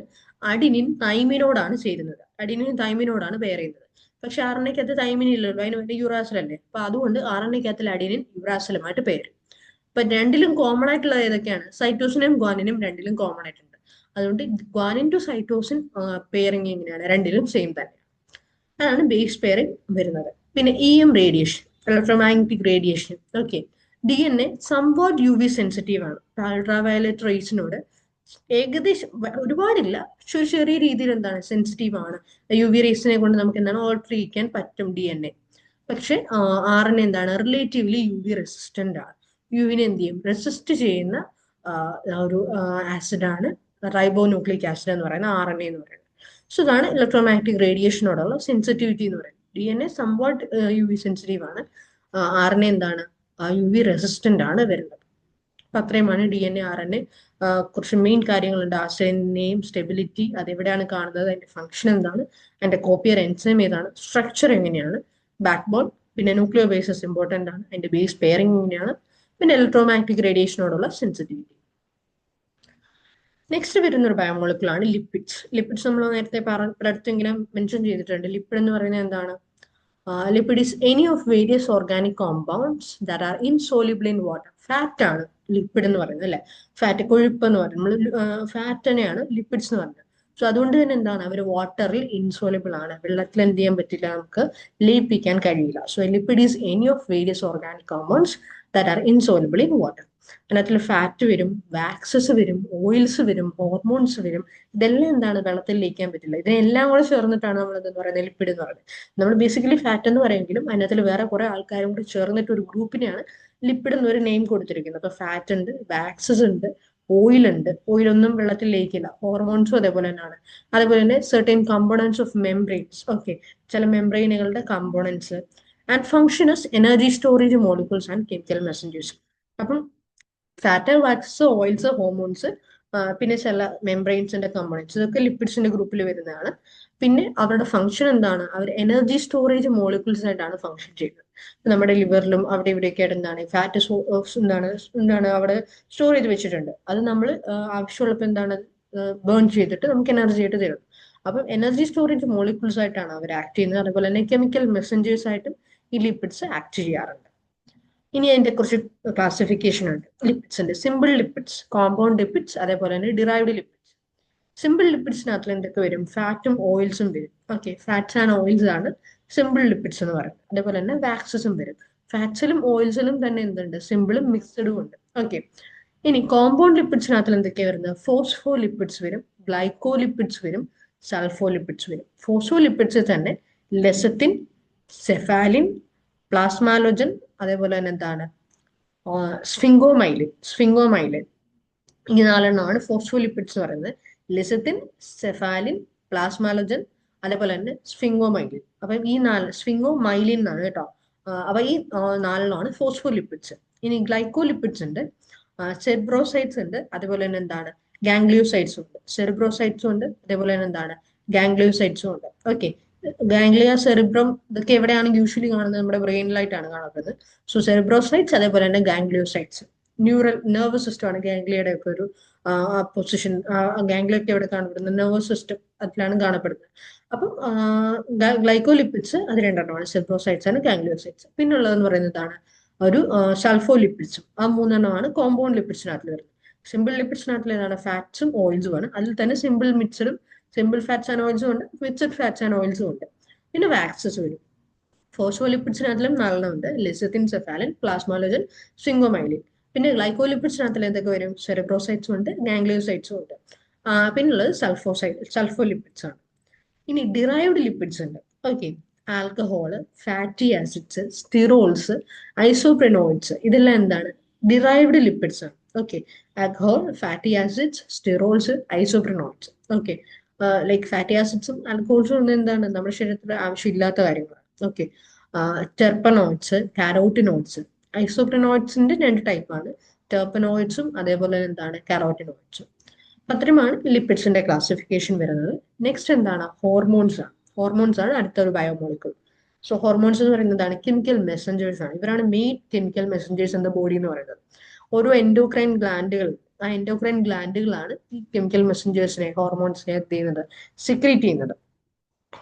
അഡിനിൻ തൈമിനോടാണ് ചേരുന്നത്, അഡിനിൻ തൈമിനോടാണ് പെയർ ചെയ്യുന്നത്. പക്ഷെ ആർ എൻ എക്കകത്ത് തൈമിൻ ഇല്ലല്ലോ, അതിന് വേണ്ടി യുറാസിലല്ലേ. അപ്പൊ അതുകൊണ്ട് ആർ എൻ എക്കകത്തിൽ അഡിനിൻ യുറാസിലുമായിട്ട് പെയർ. ഇപ്പൊ രണ്ടിലും കോമൺ ആയിട്ടുള്ളത് ഏതൊക്കെയാണ്? സൈറ്റോസിനും ഗ്വാനിനും രണ്ടിലും കോമൺ ആയിട്ടുണ്ട്. അതുകൊണ്ട് ഗ്വാനിൻ ടു സൈറ്റോസിൻ പെയറിങ് എങ്ങനെയാണ്? രണ്ടിലും സെയിം തന്നെ. അതാണ് ബേസ് പെയറിങ് വരുന്നത്. പിന്നെ E M radiation, electromagnetic radiation. Okay, D N A somewhat U V sensitive ആണ്. അൾട്രാവയലറ്റ് റേസിനോട് ഏകദേശം, ഒരുപാടില്ല, പക്ഷെ ഒരു ചെറിയ രീതിയിൽ എന്താണ്? സെൻസിറ്റീവ് ആണ്. യു വി റേസിനെ കൊണ്ട് നമുക്ക് എന്താണ്? ഓൾട്ടർ ചെയ്യിക്കാൻ പറ്റും ഡി എൻ എ. പക്ഷെ ആർ എൻ എ എന്താണ്? റിലേറ്റീവ്ലി യു വി റെസിസ്റ്റന്റ് ആണ്. യുവിനെ എന്ത് ചെയ്യും? റെസിസ്റ്റ് ചെയ്യുന്ന ഒരു ആസിഡ് ആണ് റൈബോ ന്യൂക്ലിക് ആസിഡ് എന്ന് പറയുന്ന ആർ എൻ എ എന്ന് പറയുന്നത്. സോ ഇതാണ് ഇലക്ട്രോമാഗ്നറ്റിക് റേഡിയേഷനോടുള്ള സെൻസിറ്റിവിറ്റി എന്ന് പറയുന്നത്. D N A somewhat U V sensitive ആണ്. ആർ എൻ എ എന്താണ്? യു വി റെസിസ്റ്റന്റ് ആണ് വരുന്നത്. അപ്പൊ അത്രയുമാണ് D N A, R N A. കുറച്ച് മെയിൻ കാര്യങ്ങളുണ്ട്. ആശയനെയും സ്റ്റെബിലിറ്റി, അതെവിടെയാണ് കാണുന്നത്, അതിന്റെ ഫംഗ്ഷൻ എന്താണ്, അതിന്റെ കോപ്പിയർ എൻസൈം ഏതാണ്, സ്ട്രക്ചർ എങ്ങനെയാണ്, ബാക്ക് ബോൺ, പിന്നെ ന്യൂക്ലിയോ ബേസസ് ഇമ്പോർട്ടന്റ് ആണ്, അതിന്റെ ബേസ് പെയറിംഗ് എങ്ങനെയാണ്, പിന്നെ ഇലക്ട്രോമാഗ്നറ്റിക് റേഡിയേഷനോടുള്ള സെൻസിറ്റിവിറ്റി. നെക്സ്റ്റ് വരുന്ന ഒരു ബയോമോളിക്കൂൾ ആണ് ലിപ്പിഡ്സ്. ലിപ്പിഡ്സ് നമ്മൾ നേരത്തെ പലയിടത്തും ഇങ്ങനെ മെൻഷൻ ചെയ്തിട്ടുണ്ട്. ലിപ്പിഡ് എന്ന് പറയുന്നത് എന്താണ്? Lipid is any of various organic compounds that are insoluble in water. Fat ആണ് ലിപ്പിഡ് എന്ന് പറയുന്നത് അല്ലെ. ഫാറ്റ് കൊഴുപ്പ് എന്ന് പറയുന്നത് നമ്മൾ ഫാറ്റ് തന്നെയാണ് ലിപ്പിഡ്സ് എന്ന് പറയുന്നത്. സോ അതുകൊണ്ട് തന്നെ എന്താണ്, അവർ വാട്ടറിൽ ഇൻസോലിബിൾ ആണ്, വെള്ളത്തിൽ എന്ത് ചെയ്യാൻ പറ്റില്ല, നമുക്ക് ലയിപ്പിക്കാൻ കഴിയില്ല. So lipid is any of various organic compounds that are insoluble in water. അതിനകത്തിൽ ഫാറ്റ് വരും, വാക്സസ് വരും, ഓയിൽസ് വരും, ഹോർമോൺസ് വരും. ഇതെല്ലാം എന്താണ്, വെള്ളത്തിൽ ലയിക്കാൻ പറ്റില്ല. ഇതിനെല്ലാം കൂടെ ചേർന്നിട്ടാണ് നമ്മൾ എന്ന് പറയുന്നത് ലിപ്പിഡ് എന്ന് പറയുന്നത്. നമ്മൾ ബേസിക്കലി ഫാറ്റ് എന്ന് പറയുമെങ്കിലും അതിനകത്തിൽ വേറെ കുറെ ആൾക്കാരും കൂടി ചേർന്നിട്ട് ഒരു ഗ്രൂപ്പിനെയാണ് ലിപ്പിഡ് എന്നൊരു നെയിം കൊടുത്തിരിക്കുന്നത്. അപ്പൊ ഫാറ്റ് ഉണ്ട്, വാക്സസ് ഉണ്ട്, ഓയിൽ ഉണ്ട്. ഓയിലൊന്നും വെള്ളത്തിൽ ലയിക്കില്ല. ഹോർമോൺസും അതേപോലെ തന്നെയാണ്. അതേപോലെ തന്നെ certain components of membranes. Okay, ചില മെംബ്രെയിനുകളുടെ components and function as energy storage molecules and chemical messengers. അപ്പം ഫാറ്റ്, വാക്സ്, ഓയിൽസ്, ഹോർമോൺസ്, പിന്നെ ചില മെംബ്രെയിൻസിന്റെ കമ്പോണൻസ്, ഇതൊക്കെ ലിപ്പിഡ്സിന്റെ ഗ്രൂപ്പിൽ വരുന്നതാണ്. പിന്നെ അവരുടെ ഫംഗ്ഷൻ എന്താണ്, അവർ എനർജി സ്റ്റോറേജ് മോളിക്യൂൾസ് ആയിട്ടാണ് ഫംഗ്ഷൻ ചെയ്യുന്നത്. നമ്മുടെ ലിവറിലും അവിടെ ഇവിടെയൊക്കെ ആയിട്ട് എന്താണ് ഫാറ്റ് എന്താണ് എന്താണ് അവിടെ സ്റ്റോർ ചെയ്ത് വെച്ചിട്ടുണ്ട്. അത് നമ്മൾ ആവശ്യമുള്ളപ്പോൾ എന്താണ് ബേൺ ചെയ്തിട്ട് നമുക്ക് എനർജി ആയിട്ട് തരും. അപ്പം എനർജി സ്റ്റോറേജ് മോളിക്യൂൾസ് ആയിട്ടാണ് അവർ ആക്ട് ചെയ്യുന്നത്. അതുപോലെ തന്നെ കെമിക്കൽ മെസ്സഞ്ചേഴ്സ് ആയിട്ടും ഈ ലിപ്പിഡ്സ് ആക്ട് ചെയ്യാറുണ്ട്. ഇനി അതിന്റെ കുറച്ച് ക്ലാസിഫിക്കേഷൻ ഉണ്ട് ലിപ്പിഡ്സിന്റെ. സിമ്പിൾ ലിപ്പിഡ്സ്, കോമ്പൗണ്ട് ലിപ്പിഡ്സ്, അതേപോലെ തന്നെ ഡിറൈവ്ഡ് ലിപ്പിഡ്സ്. സിമ്പിൾ ലിപ്പിഡ്സിനകത്ത് എന്തൊക്കെ വരും, ഫാറ്റും ഓയിൽസും വരും. ഓക്കെ, ഫാറ്റ്സ് ആൻഡ് ഓയിൽസ് ആണ് സിമ്പിൾ ലിപ്പിഡ്സ് എന്ന് പറയുന്നത്. അതേപോലെ തന്നെ വാക്സസും വരും. ഫാറ്റ്സിലും ഓയിൽസിലും തന്നെ എന്തുണ്ട്, സിമ്പിളും മിക്സഡും ഉണ്ട്. ഓക്കെ, ഇനി കോമ്പൗണ്ട് ലിപ്പിഡ്സിനകത്ത് എന്തൊക്കെയാണ് വരുന്നത്, ഫോസ്ഫോ ലിപ്പിഡ്സ് വരും, ഗ്ലൈക്കോ ലിപ്പിഡ്സ് വരും, സൾഫോ ലിപ്പിഡ്സ് വരും. ഫോസ്ഫോ ലിപ്പിഡ്സ് തന്നെ ലെസത്തിൻ, സെഫാലിൻ, പ്ലാസ്മാലോജൻ, അതേപോലെ തന്നെ എന്താണ് സ്ഫിങ്കോമൈലിൻ. ഈ നാലെണ്ണമാണ് ഫോസ്ഫോലിപ്പിഡ്സ് എന്ന് പറയുന്നത്. ലിസത്തിൻ, സെഫാലിൻ, പ്ലാസ്മാലോജൻ, അതേപോലെ തന്നെ സ്ഫിങ്കോമൈലിൻ. അപ്പം ഈ സ്ഫിങ്കോമൈലിൻ എന്നാണ് കേട്ടോ. അപ്പൊ ഈ നാലെണ്ണമാണ് ഫോസ്ഫോലിപ്പിഡ്സ്. ഇനി ഗ്ലൈക്കോലിപ്പിഡ്സ് ഉണ്ട്, സെറിബ്രോസൈറ്റ്സ് ഉണ്ട്, അതേപോലെ തന്നെ എന്താണ് ഗാംഗ്ലിയോസൈറ്റ്സും ഉണ്ട്. സെറിബ്രോസൈറ്റ്സും ഉണ്ട്, അതേപോലെ തന്നെ എന്താണ് ഗാംഗ്ലിയോസൈറ്റ്സും ഉണ്ട്. ഓക്കെ, ഗാംഗ്ലിയ, സെറിബ്രം ഇതൊക്കെ എവിടെയാണ് യൂഷ്വലി കാണുന്നത്, നമ്മുടെ ബ്രെയിനിലായിട്ടാണ് കാണുന്നത്. സോ സെറിബ്രോസൈറ്റ്സ്, അതേപോലെ തന്നെ ഗാംഗ്ലിയോസൈറ്റ്സ്. ന്യൂറൽ നെർവസ് സിസ്റ്റം ആണ് ഗാംഗ്ലിയയുടെ ഒക്കെ ഒരു പൊസിഷൻ. ഗാംഗ്ലിയ ഒക്കെ എവിടെ കാണപ്പെടുന്നത്, നെർവസ് സിസ്റ്റം അതിലാണ് കാണപ്പെടുന്നത്. അപ്പം ഗ്ലൈക്കോലിപ്പിഡ്സ് അത് രണ്ടെണ്ണമാണ്, സെറിബ്രോസൈറ്റ്സ് ആണ്, ഗാംഗ്ലിയോസൈറ്റ്സ്. പിന്നുള്ളതെന്ന് പറയുന്നതാണ് ഒരു സൾഫോലിപ്പിഡ്സും. ആ മൂന്നെണ്ണമാണ് കോമ്പൗണ്ട് ലിപ്പിഡ്സിനകത്ത് വരുന്നത്. സിമ്പിൾ ലിപ്പിഡ്സിനകത്തിൽ ഏതാണ്, ഫാറ്റ്സും ഓയിൽസും ആണ്. അതിൽ തന്നെ സിമ്പിൾ മിക്സഡും, സിമ്പിൾ ഫാറ്റ്സ് ആൻഡ് ഓയിൽസും ഉണ്ട്, മിക്സഡ് ഫാറ്റ്സ് ആൻഡ് ഓയിൽസും ഉണ്ട്. പിന്നെ വാക്സസ് വരും. ഫോസ്ഫോലിപ്പിഡ്സിനകത്തിലും നാലെണ്ണം ഉണ്ട്, ലിസത്തിൻ, സെഫാലിൻ, പ്ലാസ്മാലോജൻ, സ്വിങ്കോമൈലിൻ. പിന്നെ ഗ്ലൈക്കോലിപ്പിഡ്സിനകത്തിൽ എന്തൊക്കെ വരും, സെറിബ്രോസൈറ്റ്സും ഉണ്ട്, ഗാംഗ്ലിയോസൈറ്റ്സും ഉണ്ട്. പിന്നുള്ളത് സൾഫോലിപ്പിഡ്സ് ആണ്. ഇനി ഡിറൈവ്ഡ് ലിപ്പിഡ്സ് ഉണ്ട്. Okay, alcohol, fatty acids, sterols, isoprenoids, ഇതെല്ലാം എന്താണ്, ഡിറൈവ്ഡ് ലിപ്പിഡ്സ് ആണ്. Okay, alcohol, fatty acids, sterols, isoprenoids. Okay, like fatty ആസിഡ്സും ആൽക്കഹോൾസും ഒന്നും എന്താണ് നമ്മുടെ ശരീരത്തിൽ ആവശ്യമില്ലാത്ത കാര്യങ്ങളാണ്. Okay, terpenoids, carotenoids. ഐസോപ്രെനോയിഡ്സിന്റെ രണ്ട് ടൈപ്പാണ്, ടെർപ്പനോയിഡ്സും അതേപോലെ എന്താണ് കാരോട്ടിനോയിഡ്സും. അത്രയുമാണ് ലിപ്പിഡ്സിന്റെ ക്ലാസിഫിക്കേഷൻ വരുന്നത്. നെക്സ്റ്റ് എന്താണ്, ഹോർമോൺസ് ആണ്. ഹോർമോൺസ് ആണ് അടുത്തൊരു ബയോമോളിക്യൂൾ. സോ ഹോർമോൺസ് എന്ന് പറയുന്നതാണ് കെമിക്കൽ മെസ്സഞ്ചേഴ്സ് ആണ്. ഇവരാണ് main chemical messengers in the body എന്ന് പറയുന്നത്. ഓരോ എൻഡോക്രൈൻ ഗ്ലാൻഡുകൾ, ആ എൻഡോക്രൈൻ ഗ്ലാൻഡുകളാണ് ഈ കെമിക്കൽ മെസ്സഞ്ചേഴ്സിനെ, ഹോർമോൺസിനെ എന്ത് ചെയ്യുന്നത്, സിക്രീറ്റ് ചെയ്യുന്നത്.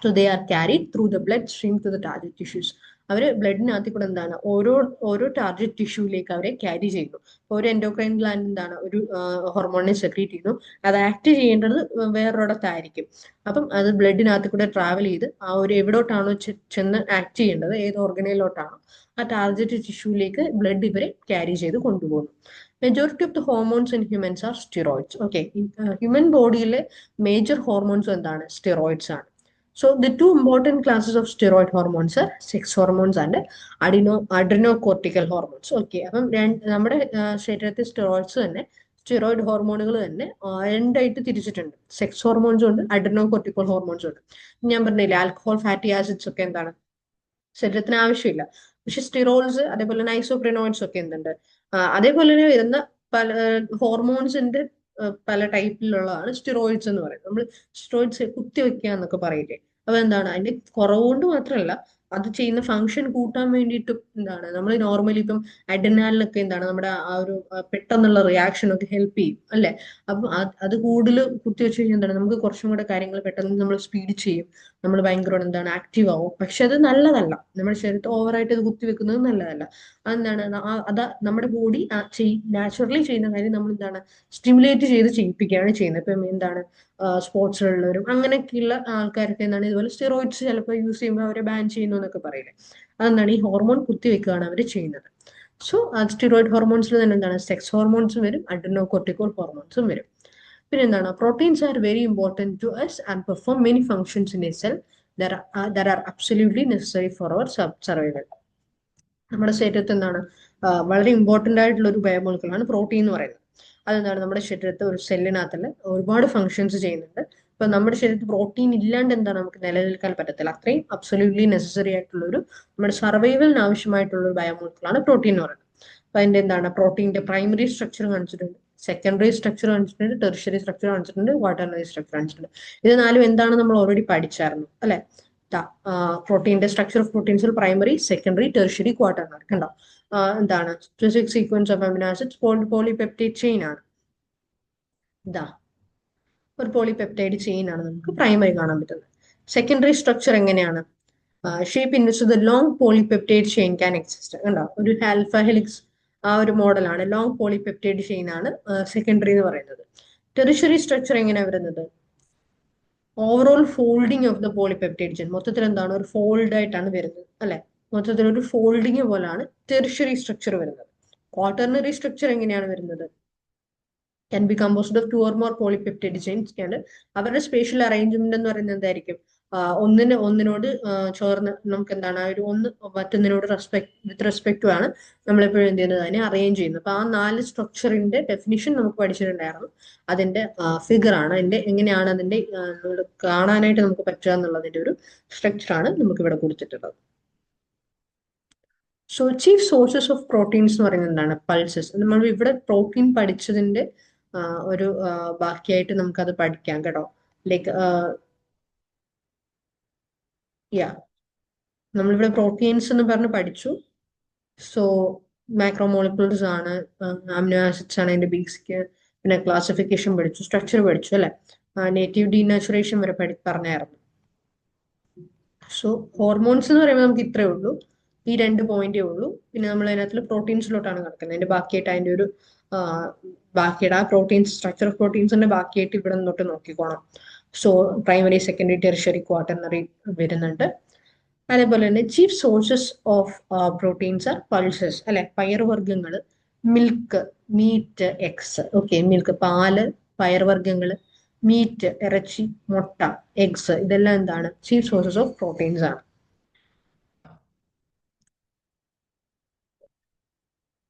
So they are carried through the blood stream to the target tissues. അവര് ബ്ലഡിനകത്ത് കൂടെ എന്താണ് ഓരോ ടാർഗറ്റ് ടിഷ്യൂലേക്ക് അവരെ ക്യാരി ചെയ്യുന്നു. ഒരു എൻഡോക്രൈൻ ഗ്ലാൻഡ് എന്താണ് ഒരു ഹോർമോണിനെ സെക്രീറ്റ് ചെയ്യുന്നു, അത് ആക്ട് ചെയ്യേണ്ടത് വേറൊരിടത്തായിരിക്കും. അപ്പം അത് ബ്ലഡിനകത്ത് കൂടെ ട്രാവൽ ചെയ്ത് ആ ഒരു എവിടോട്ടാണോ ചെന്ന് ആക്ട് ചെയ്യേണ്ടത്, ഏത് ഓർഗനയിലോട്ടാണോ ആ ടാർഗറ്റ് ടിഷ്യൂലേക്ക് ബ്ലഡ് ഇവരെ ക്യാരി ചെയ്ത് കൊണ്ടുപോകുന്നു. Majority of the hormones in humans are steroids. Okay, human ബോഡിയിലെ മേജർ ഹോർമോൺസ് എന്താണ്, സ്റ്റിറോയിഡ്സ് ആണ്. So the two important classes of steroid hormones are sex hormones and adrenocortical hormones. Okay, അപ്പം നമ്മുടെ ശരീരത്തിൽ സ്റ്റെറോയിഡ്സ് തന്നെ, സ്റ്റിറോയിഡ് ഹോർമോണുകൾ തന്നെ രണ്ടായിട്ട് തിരിച്ചിട്ടുണ്ട്. സെക്സ് ഹോർമോൺസും ഉണ്ട്, അഡ്രിനോകോർട്ടിക്കൽ ഹോർമോൺസും ഉണ്ട്. ഞാൻ പറഞ്ഞില്ലേ ആൽക്കഹോൾ, ഫാറ്റി ആസിഡ്സ് ഒക്കെ എന്താണ് ശരീരത്തിന് ആവശ്യമില്ല. പക്ഷെ സ്റ്റിറോൾസ് അതേപോലെ തന്നെ ഐസോപ്രിനോയിഡ്സ് ഒക്കെ എന്തുണ്ട്, അതേപോലെ തന്നെ വരുന്ന പല ഹോർമോൺസിന്റെ പല ടൈപ്പിലുള്ളതാണ് സ്റ്റിറോയിഡ്സ് എന്ന് പറയുന്നത്. നമ്മൾ സ്റ്റിറോയിഡ്സ് കുത്തിവെക്കുക എന്നൊക്കെ പറയില്ലേ, അപ്പൊ എന്താണ് അതിന്റെ കുറവ് കൊണ്ട് മാത്രമല്ല, അത് ചെയ്യുന്ന ഫംഗ്ഷൻ കൂട്ടാൻ വേണ്ടിയിട്ട് എന്താണ് നമ്മൾ നോർമലി ഇപ്പം അഡ്രിനാലിനൊക്കെ എന്താണ് നമ്മുടെ ആ ഒരു പെട്ടെന്നുള്ള റിയാക്ഷൻ ഒക്കെ ഹെൽപ്പ് ചെയ്യും അല്ലെ. അപ്പം അത് കൂടുതൽ കുത്തിവെച്ച് കഴിഞ്ഞാൽ എന്താണ് നമുക്ക് കുറച്ചും കൂടെ കാര്യങ്ങൾ പെട്ടെന്ന് നമ്മൾ സ്പീഡ് ചെയ്യും, നമ്മൾ ഭയങ്കര എന്താണ് ആക്റ്റീവ് ആവും. പക്ഷെ അത് നല്ലതല്ല, നമ്മുടെ ശരീരത്തിൽ ഓവറായിട്ട് ഇത് കുത്തിവെക്കുന്നത് നല്ലതല്ല. അതെന്താണ് അത് നമ്മുടെ ബോഡി നാച്ചുറലി ചെയ്യുന്ന കാര്യം നമ്മൾ എന്താണ് സ്റ്റിമുലേറ്റ് ചെയ്ത് ചെയ്യിപ്പിക്കുകയാണ് ചെയ്യുന്നത്. ഇപ്പം എന്താണ് സ്പോർട്സിലുള്ളവരും അങ്ങനെയൊക്കെയുള്ള ആൾക്കാരൊക്കെ എന്താണ് ഇതുപോലെ സ്റ്റിറോയിഡ്സ് ചിലപ്പോൾ യൂസ് ചെയ്യുമ്പോൾ അവരെ ബാൻ ചെയ്യുന്നു എന്നൊക്കെ പറയില്ലേ. അതെന്താണ് ഈ ഹോർമോൺ കുത്തിവെക്കുകയാണ് അവർ ചെയ്യുന്നത്. സോ സ്റ്റിറോയിഡ് ഹോർമോൺസിൽ തന്നെ എന്താണ് സെക്സ് ഹോർമോൺസും വരും, അഡ്രിനോകോർട്ടിക്കോൾ ഹോർമോൺസും വരും. പിന്നെ എന്താണ് proteins are very important to us and perform many functions in a cell there are absolutely necessary for our survival. നമ്മുടെ ശരീരത്തിൽ എന്താണ് വളരെ ഇമ്പോർട്ടൻ്റ് ആയിട്ടുള്ള ഒരു ബയോമോളിക്കൂളാണ് പ്രോട്ടീൻ എന്ന് പറയുന്നത്. അതെന്താണ് നമ്മുടെ ശരീരത്തിൽ ഒരു സെല്ലിനകത്തിൽ ഒരുപാട് ഫങ്ഷൻസ് ചെയ്യുന്നുണ്ട്. ഇപ്പൊ നമ്മുടെ ശരീരത്തിൽ പ്രോട്ടീൻ ഇല്ലാണ്ട് എന്താണ് നമുക്ക് നിലനിൽക്കാൻ പറ്റത്തില്ല. അത്രയും അബ്സല്യൂട്ട്ലി നെസസറി ആയിട്ടുള്ള ഒരു നമ്മുടെ സർവൈവലിന് ആവശ്യമായിട്ടുള്ള ഒരു ബയോമോളിക്കൂളാണ് പ്രോട്ടീൻ എന്ന് പറയുന്നത്. അപ്പൊ അതിന്റെ എന്താണ് പ്രോട്ടീന്റെ പ്രൈമറി സ്ട്രക്ചർ കാണിച്ചിട്ടുണ്ട്, സെക്കൻഡറി സ്ട്രക്ചർ കാണിച്ചിട്ടുണ്ട്, ടെർഷ്യറി സ്ട്രക്ചർ കാണിച്ചിട്ടുണ്ട്, ക്വാട്ടർണറി സ്ട്രക്ചർ കാണിച്ചിട്ടുണ്ട്. ഇത് നാലും എന്താണ് നമ്മൾ ഓൾറെഡി പഠിച്ചായിരുന്നു അല്ലെ. പ്രോട്ടീന്റെ സ്ട്രക്ചർ ഓഫ് പ്രോട്ടീൻസിൽ പ്രൈമറി, സെക്കൻഡറി, ടെർഷ്യറി, ക്വാട്ടർണറി കണ്ടോ. എന്താണ് specific sequence of amino acids polypeptide chain ആണ്. ഇതാ ഒരു പോളിപെപ്റ്റൈഡ് ചെയിൻ ആണ് നമുക്ക് പ്രൈമറി കാണാൻ പറ്റുന്നത്. സെക്കൻഡറി സ്ട്രക്ചർ എങ്ങനെയാണ്? Shape in which the long polypeptide chain can exist. കണ്ടോ ഒരു ആൽഫ ഹെലിക്സ് ആ ഒരു മോഡലാണ്, ലോങ് പോളിപെപ്റ്റൈഡ് ചെയിൻ ആണ് സെക്കൻഡറി എന്ന് പറയുന്നത്. ടെറിഷറി സ്ട്രക്ചർ എങ്ങനെയാണ് വരുന്നത്? Overall folding of the polypeptide chain, മൊത്തത്തിൽ എന്താണ് ഒരു ഫോൾഡ് ആയിട്ടാണ് വരുന്നത് അല്ലെ. മൊത്തത്തിൽ ഒരു ഫോൾഡിങ് പോലാണ് ടെറിഷറി സ്ട്രക്ചർ വരുന്നത്. ക്വാട്ടർണറി സ്ട്രക്ചർ എങ്ങനെയാണ് വരുന്നത്? Can be composed of 2 or more polypeptide chains. അവരുടെ സ്പേഷ്യൽ അറേഞ്ച്മെന്റ് എന്ന് പറയുന്നത് എന്തായിരിക്കും? ഒന്നിനോട് ചേർന്ന് നമുക്ക് എന്താണ് ഒരു ഒന്ന് മറ്റൊന്നിനോട് വിത്ത് റെസ്പെക്ട് ആണ് നമ്മളെപ്പോഴും എന്ത് ചെയ്യുന്നത്, അതിനെ അറേഞ്ച് ചെയ്യുന്നത്. അപ്പൊ ആ 4 സ്ട്രക്ചറിന്റെ ഡെഫിനിഷൻ നമുക്ക് പഠിച്ചിട്ടുണ്ടായിരുന്നു. അതിന്റെ ഫിഗർ ആണ്, അതിന്റെ എങ്ങനെയാണ് അതിന്റെ കാണാനായിട്ട് നമുക്ക് പറ്റുക എന്നുള്ളതിന്റെ ഒരു സ്ട്രക്ചറാണ് നമുക്ക് ഇവിടെ കൊടുത്തിട്ടുള്ളത്. So chief sources of proteins എന്ന് പറയുന്നത് എന്താണ്? പൾസസ്. നമ്മൾ ഇവിടെ പ്രോട്ടീൻ പഠിച്ചതിന്റെ ഒരു ബാക്കിയായിട്ട് നമുക്കത് പഠിക്കാം കേട്ടോ. ലൈക്ക് നമ്മളിവിടെ പ്രോട്ടീൻസ് എന്ന് പറഞ്ഞ് പഠിച്ചു. സോ മാക്രോമോളിക്യൂൾസ് ആണ്, അമിനോ ആസിഡ്സ് ആണ് അതിന്റെ ബേസിക്. പിന്നെ ക്ലാസിഫിക്കേഷൻ പഠിച്ചു, സ്ട്രക്ചർ പഠിച്ചു അല്ലെ. നേറ്റീവ് ഡീനാച്ചുറേഷൻ വരെ പറഞ്ഞായിരുന്നു. സോ ഹോർമോൺസ് എന്ന് പറയുമ്പോൾ നമുക്ക് ഇത്രയേ ഉള്ളൂ, ഈ 2 പോയിന്റേ ഉള്ളൂ. പിന്നെ നമ്മൾ അതിനകത്ത് പ്രോട്ടീൻസിലോട്ടാണ് കിടക്കുന്നത്. അതിന്റെ ബാക്കിയായിട്ട് അതിന്റെ ഒരു ബാക്കിയുടെ ആ പ്രോട്ടീൻസ് സ്ട്രക്ചർ ഓഫ് പ്രോട്ടീൻസിന്റെ ബാക്കിയായിട്ട് ഇവിടെ നിന്നോട്ട് നോക്കിക്കോണം. So primary, secondary, tertiary, quaternary വരുന്നുണ്ട്. അതേപോലെ തന്നെ chief sources of proteins are pulses അല്ലെ, പയറുവർഗ്ഗങ്ങൾ, milk, meat, eggs. Okay, milk പാല്, പയറുവർഗ്ഗങ്ങൾ, മീറ്റ് ഇറച്ചി, മുട്ട, എഗ്സ്, ഇതെല്ലാം എന്താണ് ചീഫ് സോഴ്സസ് ഓഫ് പ്രോട്ടീൻസ് ആണ്.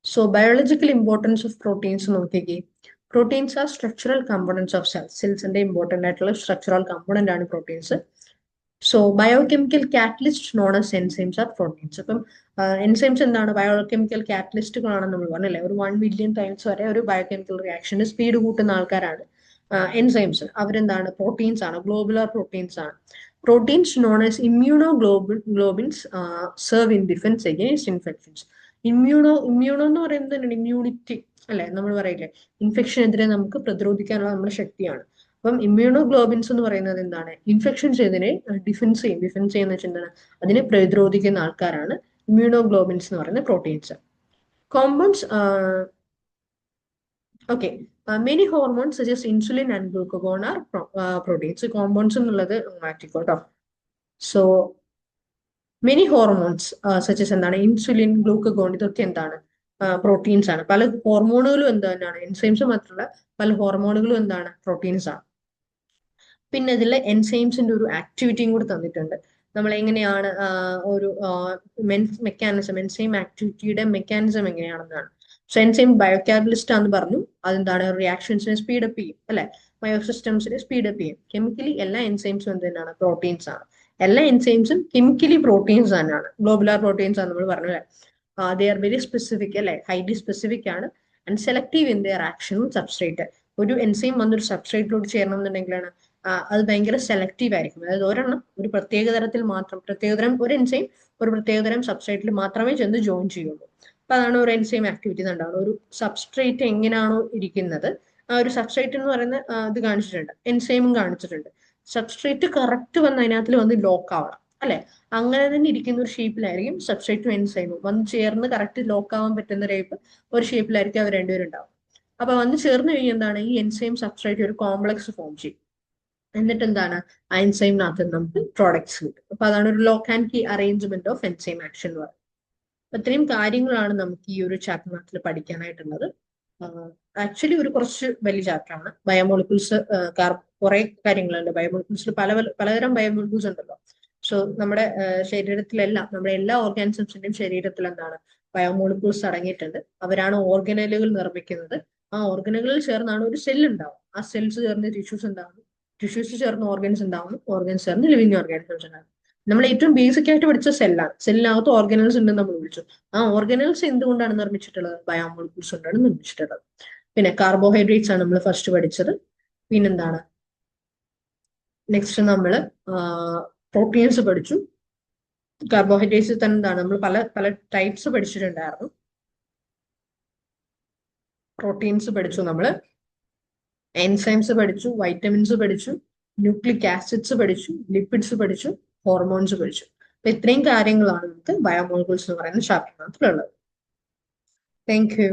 So biological importance of proteins നോക്കിക്കേ. Proteins are structural components of cells. സെൽസിന്റെ ഇമ്പോർട്ടന്റ് ആയിട്ടുള്ള സ്ട്രക്ചറൽ കമ്പോണന്റ് ആണ് proteins. So biochemical catalyst known as enzymes are proteins. അപ്പം എൻസൈംസ് എന്താണ്? ബയോകെമിക്കൽ കാറ്റലിസ്റ്റുകളാണെന്ന് നമ്മൾ പറഞ്ഞല്ലേ. ഒരു 1 million ടൈംസ് വരെ ഒരു ബയോകെമിക്കൽ റിയാക്ഷന് സ്പീഡ് കൂട്ടുന്ന ആൾക്കാരാണ് എൻസൈംസ്. അവരെന്താണ്? പ്രോട്ടീൻസ് ആണ്, ഗ്ലോബുലാർ പ്രോട്ടീൻസ് ആണ്. Proteins known as immunoglobins serve in defence against infections. Immuno എന്ന് പറയുന്നത് ഇമ്മ്യൂണിറ്റി അല്ലെ, നമ്മൾ പറയില്ലേ ഇൻഫെക്ഷനെതിരെ നമുക്ക് പ്രതിരോധിക്കാനുള്ള നമ്മുടെ ശക്തിയാണ്. അപ്പം ഇമ്മ്യൂണോഗ്ലോബിൻസ് എന്ന് പറയുന്നത് എന്താണ്? ഇൻഫെക്ഷൻസ് ഇതിനെ ഡിഫെൻസ് ചെയ്യുന്ന വെച്ചിട്ടുണ്ടെങ്കിൽ അതിനെ പ്രതിരോധിക്കുന്ന ആൾക്കാരാണ് ഇമ്മ്യൂണോഗ്ലോബിൻസ് എന്ന് പറയുന്ന proteins. Compounds okay, many hormones such as insulin and glucagon are proteins. Compounds എന്നുള്ളത് മാറ്റിക്കോട്ടോ. So many hormones such as എന്താണ്? ഇൻസുലിൻ, ഗ്ലൂക്കഗോൺ, ഇതൊക്കെ എന്താണ്? പ്രോട്ടീൻസ് ആണ്. പല ഹോർമോണുകളും എന്താണ്? എൻസൈംസ് മാത്രമല്ല, പല ഹോർമോണുകളും എന്താണ്? പ്രോട്ടീൻസ് ആണ്. പിന്നെ ഇതിൽ എൻസൈംസിന്റെ ഒരു ആക്ടിവിറ്റിയും കൂടി തന്നിട്ടുണ്ട്. നമ്മൾ എങ്ങനെയാണ് ഒരു മെക്കാനിസം, എൻസൈം ആക്ടിവിറ്റിയുടെ മെക്കാനിസം എങ്ങനെയാണെന്നാണ്. സോ എൻസൈം ബയോകാറ്റലിസ്റ്റ് ആണെന്ന് പറഞ്ഞു. അതെന്താണ്? റിയാക്ഷൻസിനെ സ്പീഡപ്പ് ചെയ്യും അല്ലെ, ബയോസിസ്റ്റംസിനെ സ്പീഡപ്പ് ചെയ്യും. കെമിക്കലി എല്ലാ എൻസൈംസും എന്ത് തന്നെയാണ്? പ്രോട്ടീൻസ് ആണ്. എല്ലാ എൻസൈംസും കെമിക്കലി പ്രോട്ടീൻസ് തന്നെയാണ്, ഗ്ലോബുലാർ പ്രോട്ടീൻസ് ആണ് നമ്മൾ പറഞ്ഞു അല്ലെ. ദേ ആർ വെരി സ്പെസിഫിക് അല്ലെ, ഹൈലി സ്പെസിഫിക് ആണ് and selective in their action substrate. ഒരു എൻസൈം വന്നൊരു സബ്സ്ട്രേറ്റിലോട്ട് ചേരണം എന്നുണ്ടെങ്കിലാണ് അത് ഭയങ്കര സെലക്റ്റീവ് ആയിരിക്കും. അതായത് ഒരെണ്ണം ഒരു പ്രത്യേക തരത്തിൽ മാത്രം, പ്രത്യേകതരം ഒരു എൻസൈം ഒരു പ്രത്യേകതരം സബ്സ്ട്രേറ്റിൽ മാത്രമേ ചെന്ന് ജോയിൻ ചെയ്യുള്ളൂ. അപ്പൊ അതാണ് ഒരു എൻസൈം ആക്ടിവിറ്റി ഉണ്ടാവുന്നത്. ഒരു സബ്സ്ട്രേറ്റ് എങ്ങനെയാണോ ഇരിക്കുന്നത്, ആ ഒരു സബ്സ്ട്രേറ്റ് എന്ന് പറയുന്ന ഇത് കാണിച്ചിട്ടുണ്ട്, എൻസൈമും കാണിച്ചിട്ടുണ്ട്. സബ്സ്ട്രേറ്റ് കറക്റ്റ് വന്ന് അതിനകത്ത് വന്ന് ലോക്ക് ആവണം അല്ലെ? അങ്ങനെ തന്നെ ഇരിക്കുന്ന ഒരു ഷേപ്പിലായിരിക്കും സബ്സ്ട്രേറ്റും എൻസൈമും വന്ന് ചേർന്ന് കറക്റ്റ് ലോക്ക് ആവാൻ പറ്റുന്ന ടൈപ്പ് ഒരു ഷേപ്പിലായിരിക്കും അവർ രണ്ടുപേരും ഉണ്ടാവും. അപ്പൊ വന്ന് ചേർന്ന് കഴിഞ്ഞാൽ എന്താണ്, ഈ എൻസൈം സബ്സ്ട്രേറ്റ് ഒരു കോംപ്ലക്സ് ഫോം ചെയ്യും. എന്നിട്ട് എന്താണ്, ആ എൻസൈമിനകത്ത് നമുക്ക് പ്രോഡക്ട്സ് കിട്ടും. അപ്പൊ അതാണ് ഒരു lock and key arrangement of enzyme action എന്ന് പറയുന്നത്. അപ്പൊ ഇത്രയും കാര്യങ്ങളാണ് നമുക്ക് ഈ ഒരു ചാപ്റ്ററിനകത്ത് പഠിക്കാനായിട്ടുള്ളത്. ആക്ച്വലി ഒരു കുറച്ച് വലിയ ചാപ്റ്ററാണ്. ബയോമോളിക്യൂൾസ് കുറെ കാര്യങ്ങളുണ്ട്. ബയോമോളിക്യൂൾസിൽ പലതരം ബയോമോളിക്യൂൾസ് ഉണ്ടല്ലോ. സോ നമ്മുടെ ശരീരത്തിലെല്ലാം, നമ്മുടെ എല്ലാ ഓർഗാനിസംസിന്റെയും ശരീരത്തിൽ എന്താണ്, ബയോമോളിക്യൂൾസ് അടങ്ങിയിട്ടുണ്ട്. അവരാണ് ഓർഗനലുകൾ നിർമ്മിക്കുന്നത്. ആ ഓർഗനലുകളിൽ ചേർന്നാണ് ഒരു സെൽ ഉണ്ടാവും. ആ സെൽസ് ചേർന്ന് ടിഷ്യൂസ് ഉണ്ടാവുന്നു, ടിഷ്യൂസ് ചേർന്ന് ഓർഗൻസ് ഉണ്ടാവുന്നു, ഓർഗൻസ് ചേർന്ന് ലിവിങ് ഓർഗാനിസംസ് ഉണ്ടാകും. നമ്മൾ ഏറ്റവും ബേസിക് ആയിട്ട് പഠിച്ച സെല്ലാണ്. സെല്ലിനകത്ത് ഓർഗനൽസ് ഉണ്ടെന്ന് നമ്മൾ വിളിച്ചു. ആ ഓർഗനൽസ് എന്തുകൊണ്ടാണ് നിർമ്മിച്ചിട്ടുള്ളത്? ബയോമോളിക്യൂൾസ് കൊണ്ടാണ് നിർമ്മിച്ചിട്ടുള്ളത്. പിന്നെ കാർബോഹൈഡ്രേറ്റ്സ് ആണ് നമ്മൾ ഫസ്റ്റ് പഠിച്ചത്. പിന്നെന്താണ്, നെക്സ്റ്റ് നമ്മൾ പ്രോട്ടീൻസ് പഠിച്ചു. കാർബോഹൈഡ്രേറ്റ്സ് തന്നെ എന്താണ്, നമ്മൾ പല പല ടൈപ്സ് പഠിച്ചിട്ടുണ്ടായിരുന്നു. പ്രോട്ടീൻസ് പഠിച്ചു, നമ്മൾ എൻസൈംസ് പഠിച്ചു, വൈറ്റമിൻസ് പഠിച്ചു, ന്യൂക്ലിക് ആസിഡ്സ് പഠിച്ചു, ലിപ്പിഡ്സ് പഠിച്ചു, ഹോർമോൺസ് പഠിച്ചു. അപ്പൊ ഇത്രയും കാര്യങ്ങളാണ് നമുക്ക് ബയോമോളിക്യൂൾസ് എന്ന് പറയുന്ന ചാപ്റ്ററിനകത്തുള്ളത്. Thank you.